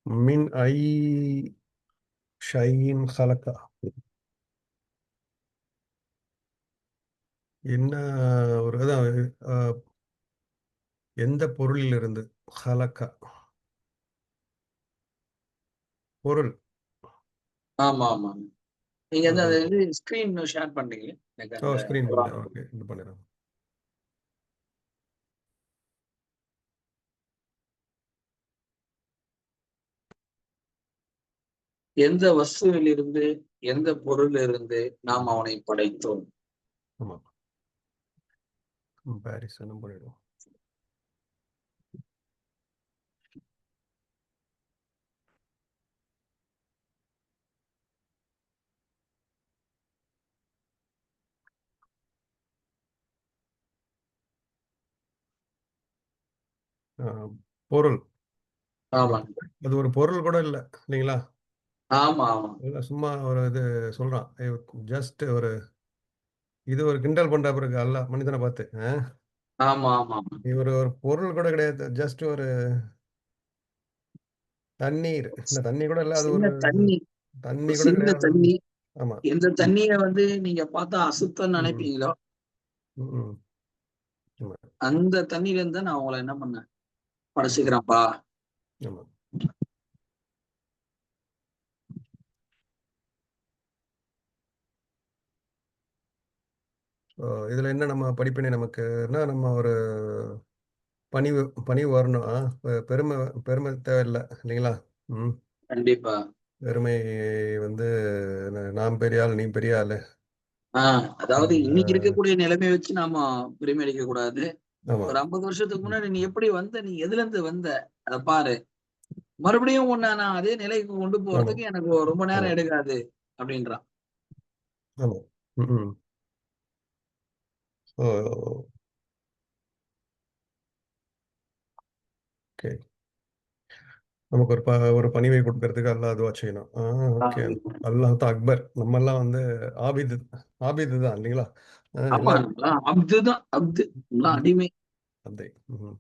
மின் ஐ ஷையின் ஹலக்கா. என்ன ஒரு அதான் எந்த பொருளில் இருந்து ஹலக்கா பொருள். ஆமா ஆமா. நீங்க வந்து அது அது வந்து ஸ்கிரீன் ஷேர் பண்றீங்க எனக்கு அந்த ஸ்கிரீன் பண்ணல. ஓகே, இது பண்ணிடுறேன். எந்த வஸ்துவிலிருந்து எந்த பொருள் இருந்து நாம் அவனை படைத்தோம். ஆமா, கம்பேரிசனும் பண்ணிடுவோம். பொருள். ஆமா அது ஒரு பொருள் கூட இல்லை இல்லைங்களா? ஆமா ஆமா இல்ல, சும்மா ஒரு இது சொல்றான். ஜஸ்ட் ஒரு இது ஒரு கிண்டல் பண்ற பிறகு அல்ல மனிதனை பார்த்து ஆமா ஆமா ஆமா. இவர் ஒரு பொருள் கூட கிடையாது. ஜஸ்ட் ஒரு தண்ணீர். இந்த தண்ணி கூட இல்ல, அது சின்ன ஒரு தண்ணி, தண்ணி கூட சின்ன கிடையாது. தண்ணி. ஆமா. எந்த தண்ணிய வந்து நீங்க பார்த்தா அசுத்தம் ம், நினைப்பீங்களோ ம், ம். ஆமா, அந்த தண்ணியில இருந்து நான் உங்களை என்ன பண்ணேன், ம், படைச்சுக்கிறேன்ப்பா. ஆமா. இதுல என்ன நம்ம படிப்பினை நமக்குன்னா, நம்ம ஒரு பணிவு பணிவு வரணும். பெருமை பெருமை தேவையில்லை இல்லைங்களா? ம். கண்டிப்பா. பெருமை வந்து நான் பெரிய ஆள், நீ பெரிய ஆளு. அதாவது இன்னைக்கு அந்த இருக்கக்கூடிய நிலைமையை வச்சு நாம பெருமை அடிக்க கூடாது. ஆமா. ஒரு 50 வருஷத்துக்கு ம், முன்னாடி நீ எப்படி வந்த, நீ எதுல இருந்து வந்த, அத பாரு. மறுபடியும் உன்னை நான் அதே நிலைக்கு கொண்டு ஆமா, போறதுக்கு எனக்கு ரொம்ப ஆமா, நேரம் எடுக்காது அப்படின்றான். ஆமா. ம், ம். ஓ, ஓகே. நமக்கு ஒரு பணிவை கொடுக்கறதுக்கு அல்லாஹ் துவா செய்யணும். ஓகே. அல்லாஹ் தான் அக்பர். நம்ம எல்லாம் வந்து ஆபிது ஆபிது தான் இல்லைங்களா? ஆமா, எல்லாம் நம்மளாம் அப்துதான், அப்து, நம்மளாம் ம், அடிமை. அதே. ம்.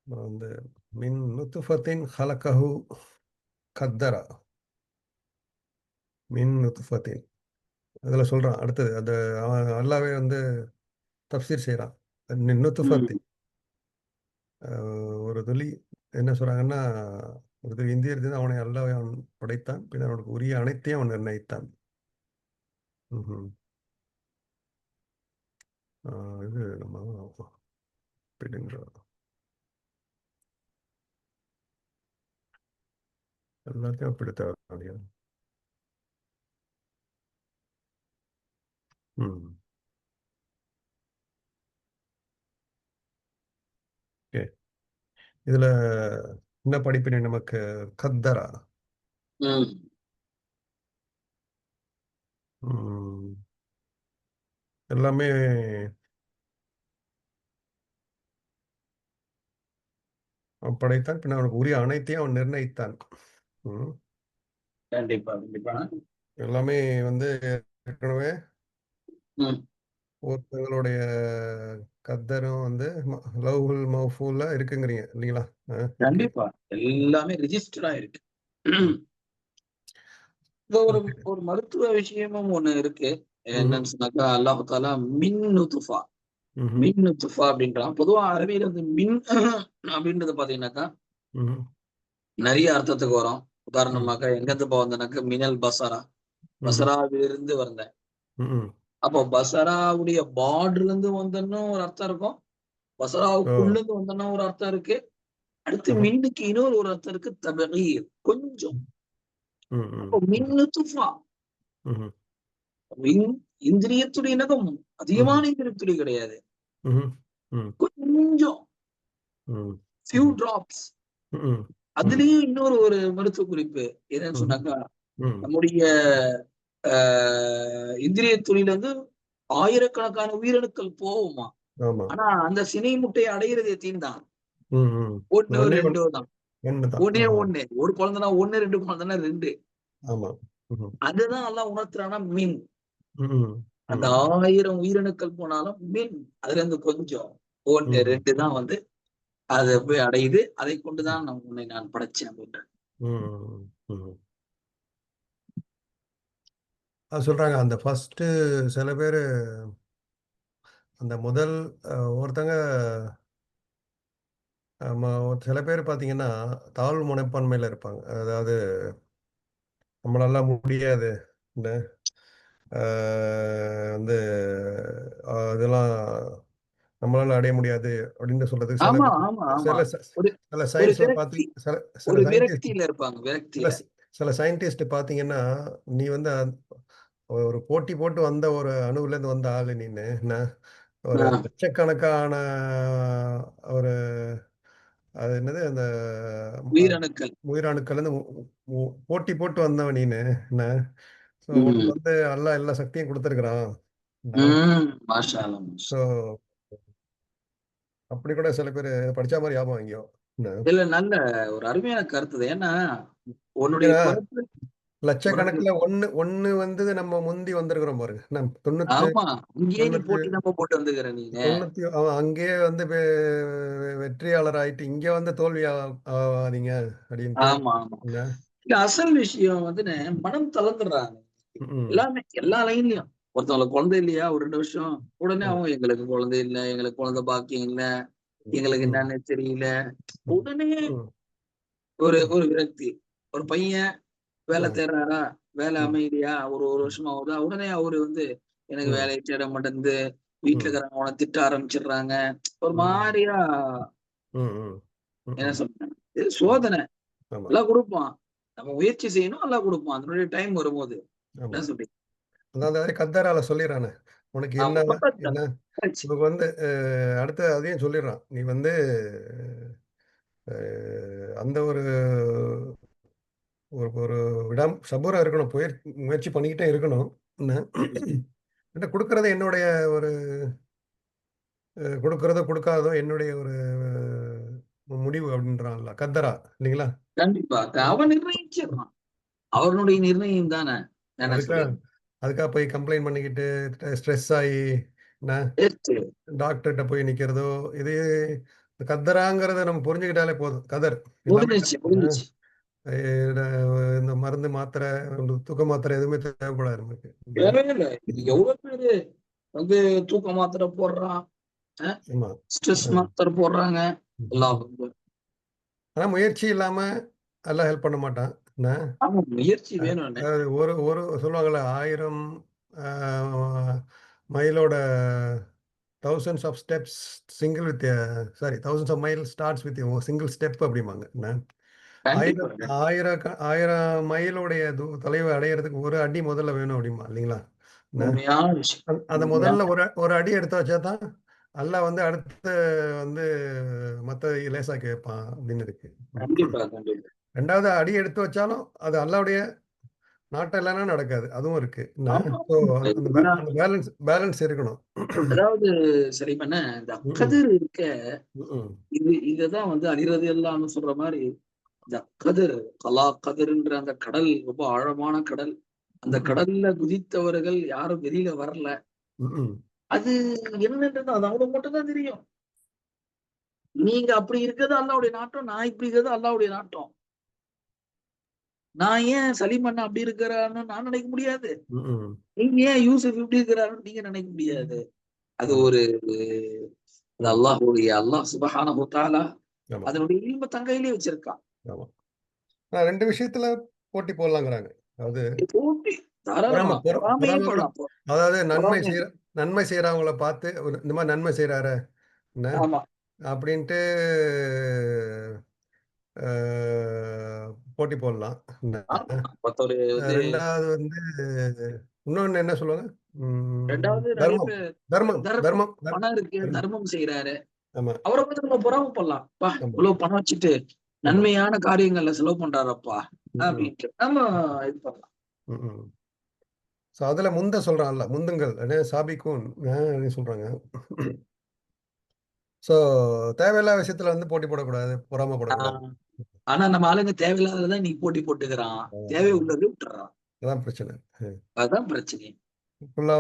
வந்து மின் நுத்துஃபத்தின் ஹலக்கஹு கத்தரா. மின் நுத்துஃபத்தின் அதுல சொல்றான். அடுத்தது அது அவன் அல்லாவே வந்து தப்சீர் செய்றான். ம். நுத்துஃபத்தின் ஒரு துளி. என்ன சொல்றாங்கன்னா, ஒரு துளி இந்தியர் அவனை அல்லாவே அவன் படைத்தான், பின்னர் அவனுக்கு உரிய அனைத்தையும் அவன் நிர்ணயித்தான். ம்ஹும். இது நம்ம பிடிங்கிற எல்லாத்தையும் பிடித்த ம். ஓகே. இதுல என்ன படிப்பினை நமக்கு? கத்தரா. ம். ம். எல்லாமே அவன் படைத்தான், பின்னர் அவனுக்கு உரிய அனைத்தையும் அவன் நிர்ணயித்தான். ம். கண்டிப்பா கண்டிப்பா. எல்லாமே வந்து ஏற்கனவே ம். ஒருத்தங்களுடைய கத்தரும் வந்து லவ்ஹுல் மஹ்ஃபூல்ல இருக்குங்கிறீங்க இல்லைங்களா? ஓகே. கண்டிப்பா எல்லாமே ரிஜிஸ்டரா இருக்கு. ம். இது ஒரு ஓகே. ஒரு மருத்துவ விஷயமும் ஒண்ணு இருக்கு. ம்ஹும். என்னன்னு சொன்னாக்கா, அல்லாஹ் தாலா மின் நுதுஃபா, ம்ஹும். மின் நுதுஃபா அப்படின்றான். பொதுவா அரபியில வந்து மின் அப்படின்றது பாத்தீங்கன்னாக்கா ம்ஹும். நிறைய அர்த்தத்துக்கு வரும். ம். உதாரணமாக எங்கிருந்து வந்தனாக்கா, மினல் பசரா, ம்ஹும். பசராவிலிருந்து வந்தேன். ம்ஹும். அப்போ பசராவுடைய பார்டர்ல இருந்து வந்தோம்னு ஒரு அர்த்தம் இருக்கும். ஓ. பசராவுக்குள்ள இருந்து வந்தோம்னா ஒரு அர்த்தம் இருக்கு. அடுத்து ஆஹா. மின்னுக்கு இன்னொரு ஒரு அர்த்தம் இருக்கு, தபகீர், கொஞ்சம். ம், ம், அப்போ ம், மின்னு துஃபா, ம்ஹும். இந்திரியத்துடைய நகம் அதிகமான ம்ஹும். இந்திரியத்துடைய கிடையாது, ம்ஹும். ம், கொஞ்சம், ம், ஃபியூ ம்ஹும். டிராப்ஸ். ம், ம், அதுலயும் இன்னொரு ஒரு மருத்துவ குறிப்பு என்னன்னு ம்ஹும். சொன்னாக்கா, ம். நம்முடைய இந்திரிய துளியில இருந்து ஆயிரக்கணக்கான உயிரணுக்கள் போகுமா. ஆமா. ஆனா அந்த சினை முட்டையை அடையிறது எத்தீன் தான், ம், ம். ஒண்ணோ ஒண்ணே ரெண்டோ தான். ஒண்ணுதான். ஒண்ணே ஆமா. ஒண்ணு, ஒரு குழந்தைனா ஒண்ணு, ரெண்டு குழந்தைனா ரெண்டு. ஆமா. ம்ஹும். அதுதான் எல்லாம் உணர்த்துறானா மீன். ம், அந்த ம். 1000 உயிரணுக்கள் போனாலும் அதுல இருந்து கொஞ்சம் 1 ம். 2 தான் வந்து அதை போய் அடையுது. அதை கொண்டுதான் உன்னை நான் படைச்சேன் அப்படின்ற. ம். ம். அது சொல்றாங்க அந்த ஃபர்ஸ்ட் சில பேரு அந்த முதல் ஒருத்தங்க சில பேர் பார்த்தீங்கன்னா தாழ்வு மனப்பான்மையில இருப்பாங்க. அதாவது நம்மளால முடியாது. இந்த வந்து இதெல்லாம் நம்மளால அடைய முடியாது அப்படின்னு சொல்றதுக்கு சில ஆமா, ஆமா, ஆமா. சில ஒரு சில ஒரு சயின்ஸ்ல விரக்தி பார்த்து சில சில ஒரு சயின்டிஸ்ட் விரக்தியில இருப்பாங்க, சில விரக்தியில. சில சயின்டிஸ்ட் பார்த்தீங்கன்னா நீ வந்து ஒரு போட்டி போட்டு வந்த ஒரு அணுவுல இருந்து வந்த ஆளு நீனு என்ன ஒரு ஆஹ் லட்சக்கணக்கான ஒரு அது என்னது அந்த உயிரணுக்கள். உயிரணுக்கள் இருந்து போட்டி போட்டு வந்தவன் நீனு என்ன ஸோ உனக்கு உம் வந்து அல்லாஹ் எல்லா சக்தியும் கொடுத்துருக்குறான். மாஷா அல்லாஹ், மாஷா. ஸோ அப்படி கூட சில பேர் படிச்ச மாதிரி ஞாபகம் எங்கேயோ என்ன. இல்ல, நல்ல ஒரு அருமையான கருத்து இது. ஏன்னா உன்னுடைய ஏன்னா பிறப்பு உனக்கு. லட்சக்கணக்கில் ஒண்ணு ஒண்ணு வந்து நம்ம முந்தி வந்திருக்கிறோம் பாருங்க. நம்ம தொண்ணூத்தி ஆமா, இங்கேயே நீ தொண்ணூத்தி போட்டி நம்ம போட்டு வந்துக்கிற நீனு. தொண்ணூத்தி அங்கேயே வந்து வெற்றியாளர் ஆயிட்டு இங்க வந்து தோல்வி ஆவாதீங்க அப்படின்ட்டு ஆமா, ஆமா. என்ன. இல்ல, அசல் விஷயம் வந்து மனம் தளர்ந்துடுறாங்க. ம். எல்லாமே எல்லா லைன்லயும். ஒருத்தவங்களுக்கு குழந்தை இல்லையா, ஒரு 2 வருஷம் உடனே ம். அவங்க எங்களுக்கு குழந்தை இல்லை, எங்களுக்கு குழந்தை பாக்கியம் இல்ல, எங்களுக்கு ம். என்னன்னு தெரியல. ம். உடனே ம். ஒரு ம். ஒரு விரக்தி. ஒரு பையன் வேலை ம். தேடுறாரா, வேலை ம். அமைதியா, ஒரு ஒரு வருஷமா ஆகுதா, உடனே அவரு வந்து எனக்கு ம். வேலையை தேட மாட்டேங்குது, வீட்டுல ம். இருக்கிறவங்க அவனை திட்ட ஆரம்பிச்சிடுறாங்க. ஒரு ம். மாதிரியா. ம். ம். என்ன ம். சொல்றேன், இது ஆமா. சோதனை. ஆமா. எல்லாம் கொடுப்பான், நம்ம முயற்சி செய்யணும், எல்லாம் கொடுப்பான் அதனுடைய டைம் வரும்போது. ஆமா. என்ன சொல்றீங்க? அதான் அந்த கத்தாரால சொல்லிடுறானே உனக்கு என்ன ஆமா, பக்கத்துல. என்ன கரெக்ட். உனக்கு வந்து அடுத்து அதையும் சொல்லிடுறான் நீ வந்து அந்த ஒரு ஒரு ஒரு சபூரா இருக்கணும் முயற்சி பண்ணிக்கிட்டே இருக்கணும் என்ன என்ன கொடுக்கறது என்னுடைய ஒரு கொடுக்கறதோ கொடுக்காததோ என்னுடைய ஒரு முடிவு அப்படின்றான்ல கத்தரா இல்லைங்களா. கண்டிப்பா. ம். அவன் நிர்ணயிச்சிடறான். அவனுடைய நிர்ணயம் தானே. என்ன அதுக்காக சொல்றீங்க? அதுக்காக போய் கம்ப்ளைண்ட் பண்ணிக்கிட்டு ஸ்ட்ரெஸ் ஆகி என்ன Yes. டாக்டர்கிட்ட போய் நிக்கிறதோ இது கத்தராங்கிறத நம்ம புரிஞ்சுக்கிட்டாலே போதும். கதர் எல்லாமே முடிஞ்சிச்சு, முடிஞ்சிச்சு. இந்த மருந்து மாத்திரை தூக்க மாத்திரை எதுவுமே தேவைப்படாது நமக்கு. தேவையே இல்லை. எவ்வளவு பேரு வந்து தூக்க மாத்திரை போடுறான், ஆமா. ஸ்ட்ரெஸ் அஹ் மாத்திரை போடுறாங்க. எல்லாம் வந்து ஆனா முயற்சி இல்லாம எல்லாம் ஹெல்ப் பண்ண மாட்டான் என்ன. ஆமா, முயற்சி வேணும்னு. அதாவது ஒரு ஒரு சொல்லுவாங்கல்ல 1000 மைலோட thousands of steps single with sorry thousands of miles starts with a single step அப்படிம்பாங்க என்ன. கண்டிப்பா, ஆயிரம் கண்டிப்பா. ஆயிரம் மைலுடைய தொலைவை அடையிறதுக்கு ஒரு அடி முதல்ல வேணும் அப்படிமா இல்லைங்களா என்ன. உண்மையான விஷயம். அந்த முதல்ல உண்மையான. ஒரு ஒரு அடி எடுத்து வச்சா தான் அல்லாஹ் வந்து அடுத்து வந்து மத்த லேசாக்கி வைப்பான் அப்படின்னு இருக்கு. கண்டிப்பா, கண்டிப்பா. 2வது அடி எடுத்து வச்சாலும் அது அல்லாவுடைய நாட்டம் இல்லைன்னா நடக்காது. அதுவும் இருக்கு என்ன. ஆமா. ஸோ அந்த எல்லாம். அந்த பேலன்ஸ் பேலன்ஸ் இருக்கணும். அதாவது சரி பண்ண இந்த ம். கதிர் இருக்க, ம். இததான் வந்து அழிறது எல்லாம்னு சொல்ற மாதிரி. இந்த கதிர், கதிர்ன்ற அந்த கடல் ரொம்ப ஆழமான கடல். அந்த ம். கடல்ல குதித்தவர்கள் யாரும் வெளியில வரல. ம். அது என்னன்றது அது அவனுக்கு மட்டும் தான் தெரியும். நீங்க அப்படி இருக்கிறது அல்லாவுடைய நாட்டம், நான் இப்படி இருக்கிறது அல்லாவுடைய நாட்டம். நான் ஏன் சலீம் அண்ணா அப்படி இருக்கிறான்னு நான் நினைக்க முடியாது. ம். நீங்க ஏன் யூசுப் இப்படி இருக்கிறாருன்னு நீங்க நினைக்க முடியாது. அது ஆமா. ஒரு அது ம். அல்லாஹ் சுப்ஹானஹு வ தஆலா ஆமா. அதனுடைய இல்ம தங்கையிலே வச்சிருக்கான். ஆமா. 2 விஷயத்துல போட்டி போடலாங்கிறாங்க. அதாவது போட்டி தாராளமா பொறாமையே பொறாம கூட பண்ணலாம். அதாவது பொறாமை. நன்மை செய்றவங்கள பார்த்து இந்த மாரி நன்மை செய்றாரே என்ன ஆமா, அப்படின்ட்டு அ போட்டி போடலாம். என்ன ஆமா. ஒருத்தர் வந்து 2வது வந்து இன்னொன்னு என்ன சொல்லுவாங்க? 2வது நிறைய தர்மம், பேர் தர்மம், தர்மம், தர்மம், பணம் இருக்கு, தர்மம். தர்மம் செய்யறாரு. ஆமா, அவரை பத்தி நம்ம பொறாமைப்படலாம். ஆமா, இவ்வளவு பணம் வச்சுட்டு ஆமா. நன்மையான காரியங்கள்ல செலவு பண்றாரப்பா ம், அப்படின்ட்டு நம்ம இது பண்ணலாம். ம், ம். ஸோ அதுல சொல்றான்ல, முந்துங்கள் சாபிக்கூன் சொல்றாங்க. ஸோ தேவையில்லாத விஷயத்துல வந்து போட்டி போடக்கூடாது, பொறாமைப்படக்கூடாது. ஆஹ் ஆனா நம்ம ஆளுங்க தேவையில்லாததான் நீ போட்டி போட்டுக்கிறான், தேவை அ உள்ளது விட்டுறான். அதான் பிரச்சனை. அதுதான் பிரச்சனை. ஃபுல்லா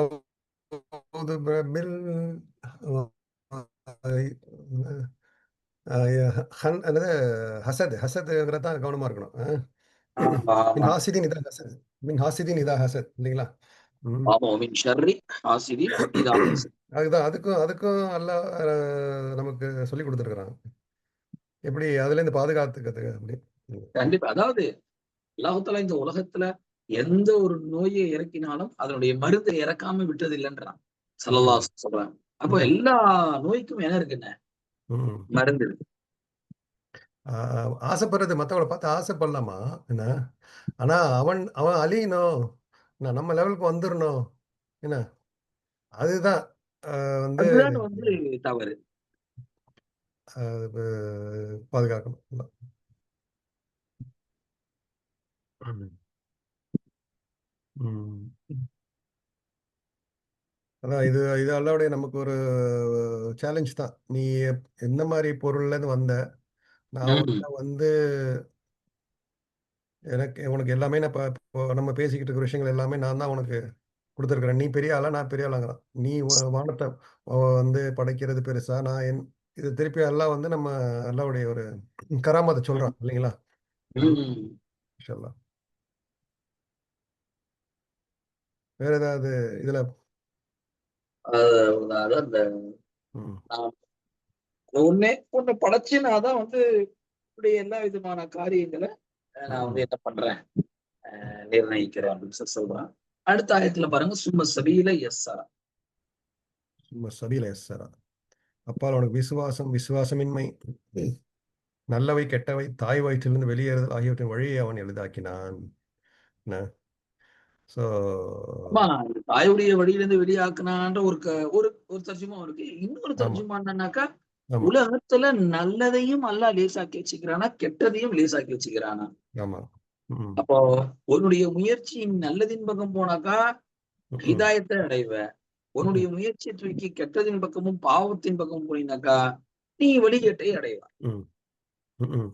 அவுது பிரபில் என்னது ஹசத் ஹசத்ங்கிறது தான் கவனமா இருக்கணும். ஆமா மின் ஆமா ஹாசிதீன் இதா ஹசத், மின் ஹாசிதீன் இதா ஹசத் இல்லைங்களா? ம். ஆமா மின் ஷர்ரி ஹாசிதின் இதா ஹசத். அதுதான் அதுக்கும் அதுக்கும் அல்லாஹ் நமக்கு சொல்லி கொடுத்துருக்குறான். எப்படி அதுலேருந்து பாதுகாத்துக்கிறதுக்கு அப்படி. ம். கண்டிப்பா. அதாவது அல்லாஹ் தஆலா இந்த உலகத்துல எந்த ஒரு நோயை இறக்கினாலும் அதனுடைய மருந்தை இறக்காம விட்டது இல்லைன்றான். ஸல்லல்லாஹு ம். அலைஹி வஸல்லம் சொல்றாங்க. அப்போ ம். எல்லா நோய்க்கும் என்ன இருக்குங்க? ம். மருந்து இருக்கு. ஆ, ஆசைப்படுறது மத்தவங்கள பார்த்து ஆசைப்படலாமா என்ன? ஆனா அவன் அவன் அழியணும். நம்ம லெவலுக்கு வந்துரணும். என்ன? அதுதான் அ வந்து அதுதான் தவறு. அது பாதுகாக்கணும். ம். ம். அதான் இது இது அல்லாவுடைய நமக்கு ஒரு சேலஞ்ச் தான். நீ எந்த மாரி பொருள்லேருந்து வந்த? நான் ம். உன்ட்ட வந்து எனக்கு உனக்கு எல்லாமே நான் இப்போ நம்ம பேசிக்கிட்டு இருக்கிற விஷயங்கள் எல்லாமே நான் தான் உனக்கு குடுத்துருக்கிறேன். நீ பெரிய ஆளா? நான் பெரிய ஆளாங்கிறான். நீ வானத்த வந்து படைக்கிறது பெருசா? நான் இது திருப்பி அல்லாஹ் வந்து நம்ம அல்லாஹ்வுடைய ஒரு கராமத்த ம். சொல்றான் இல்லைங்களா? ம். ம். மாஷா அல்லாஹ். வேற ஏதாவது இதுல அதாவது அந்த ம். நான் ஒண்ணு படைச்சு நான் தான் இப்படி எல்லா விதமான காரியங்கள நான் ம். என்ன பண்றேன், நிர்ணயிக்கிறேன் அப்படின்னு சொல்றான். அடுத்த ஆயத்துல பாருங்க, சும்ம சபீல யஸ்ஸரா. சும்மா சபீல யஸ்ஸரா. அப்பால் உனக்கு விசுவாசம், விசுவாசமின்மை, நல்லவை, கெட்டவை, தாய் வயிற்றிலிருந்து வெளியேறுதல் ஆகியவற்றின் வழியை அவன் எளிதாக்கினான். என்ன? ஸோ ஆமா, இந்த தாயுடைய வழியிலிருந்து வெளியாக்குனான்ற ஒரு ஒரு தர்ஜுமா இருக்கு. இன்னொரு ஆமா, தர்ஜுமா என்னன்னாக்கா, ஆமா, உலகத்துல நல்லதையும் அல்லாஹ் லேசாக்கி வச்சுக்கிறானா, கெட்டதையும் லேசாக்கி வச்சுக்கிறானா. ஆமா. ம். அப்போ உன்னுடைய முயற்சி நல்லதின் பக்கம் போனாக்கா ம். ஹிதாயத்தை அடைவ. உன்னுடைய ம். முயற்சியை தூக்கி கெட்டதின் பக்கமும் பாவத்தின் பக்கமும் போனீனாக்கா நீ வழிகேட்டை அடைவாய். ம். ம்.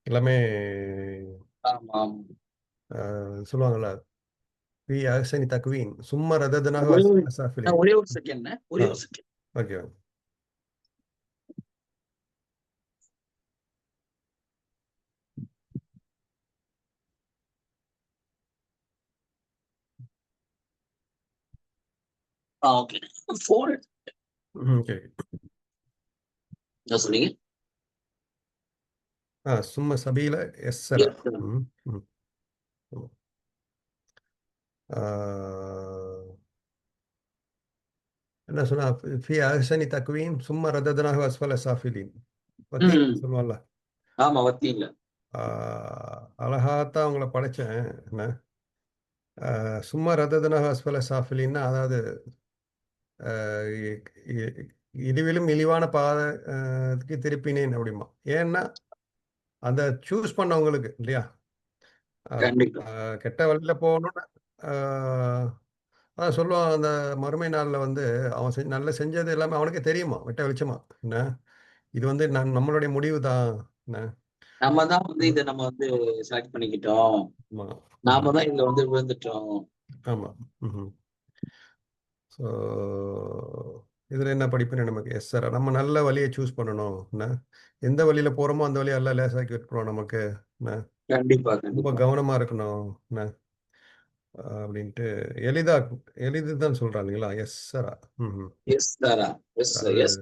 எல்லாமே ஆமாம். சொல்லுவாங்கல்ல, "ஃபீ அஹ்ஸனி தக்வீன், சும்ம ரதத்னாஹு ஒரே ஒரு அஸ்ஃபல சாஃபிலின்." ஒரே ஒரு செகண்ட் ஆ, ஒரே ஒரு செகண்ட். ஓகே. ஓகே. போன் ம். ஓகே. என்ன சொன்னீங்க? சும்ம சபீல யஸ்ஸரா. எஸ். ம். ம். ம். ஆ, என்ன சொன்னா? "ஃபீ அஹ்ஸனி தக்வீன், சும்ம ரதத்னாஹு அஸ்ஃபல சாஃபிலின்." ம். வத்தீன் சொல்லுவான்ல. ஆமா வத்தீன்ல. ஆ, அழகாத்தான் உங்கள படைச்சேன். என்ன? சும்மா ரதத்னாஹு அஸ்ஃபல சாஃபிலின்னா, அதாவது அ இ இ இழிவிலும் இழிவான க்கு திருப்பினேன் அப்படிம்பான். ஏன்னா, அந்த சூஸ் பண்ணவங்களுக்கு இல்லையா? அ கண்டிப்பா. அ கெட்ட வழியில போகணும்னு ஆ அதான் சொல்லுவான் அந்த மறுமை நாள்ல வந்து, அவன் நல்லா செஞ்சது எல்லாமே அவனுக்கே தெரியுமாம், வெட்ட வெளிச்சமா. என்ன? இது வந்து நம்மளுடைய முடிவு தான். என்ன? நம்ம தான் இது இத நம்ம செலக்ட் பண்ணிக்கிட்டோம். ஆமா. ம்ஹ்ம். நாம தான் இதுல விழுந்துட்டோம். ஆமா. ம்ஹ்ம். ஸோ இதுல என்ன படிப்பினை நமக்கு? Yes sir. நம்ம நல்ல வழிய சூஸ் பண்ணணும். என்ன? எந்த வழியில போறோமோ, அந்த வழிய அல்லாஹ் லேசாக்கி விட்டுருவான் நமக்கு. என்ன? கண்டிப்பா, ரொம்ப கண்டிப்பா. கவனமா இருக்கணும். என்ன? அப்படின்ட்டு எளிதா எளிது தான் சொல்றான் இல்லைங்களா? எஸ் சாரா. ம்ஹ்ம். எஸ் தாரா. எஸ், அது எஸ்.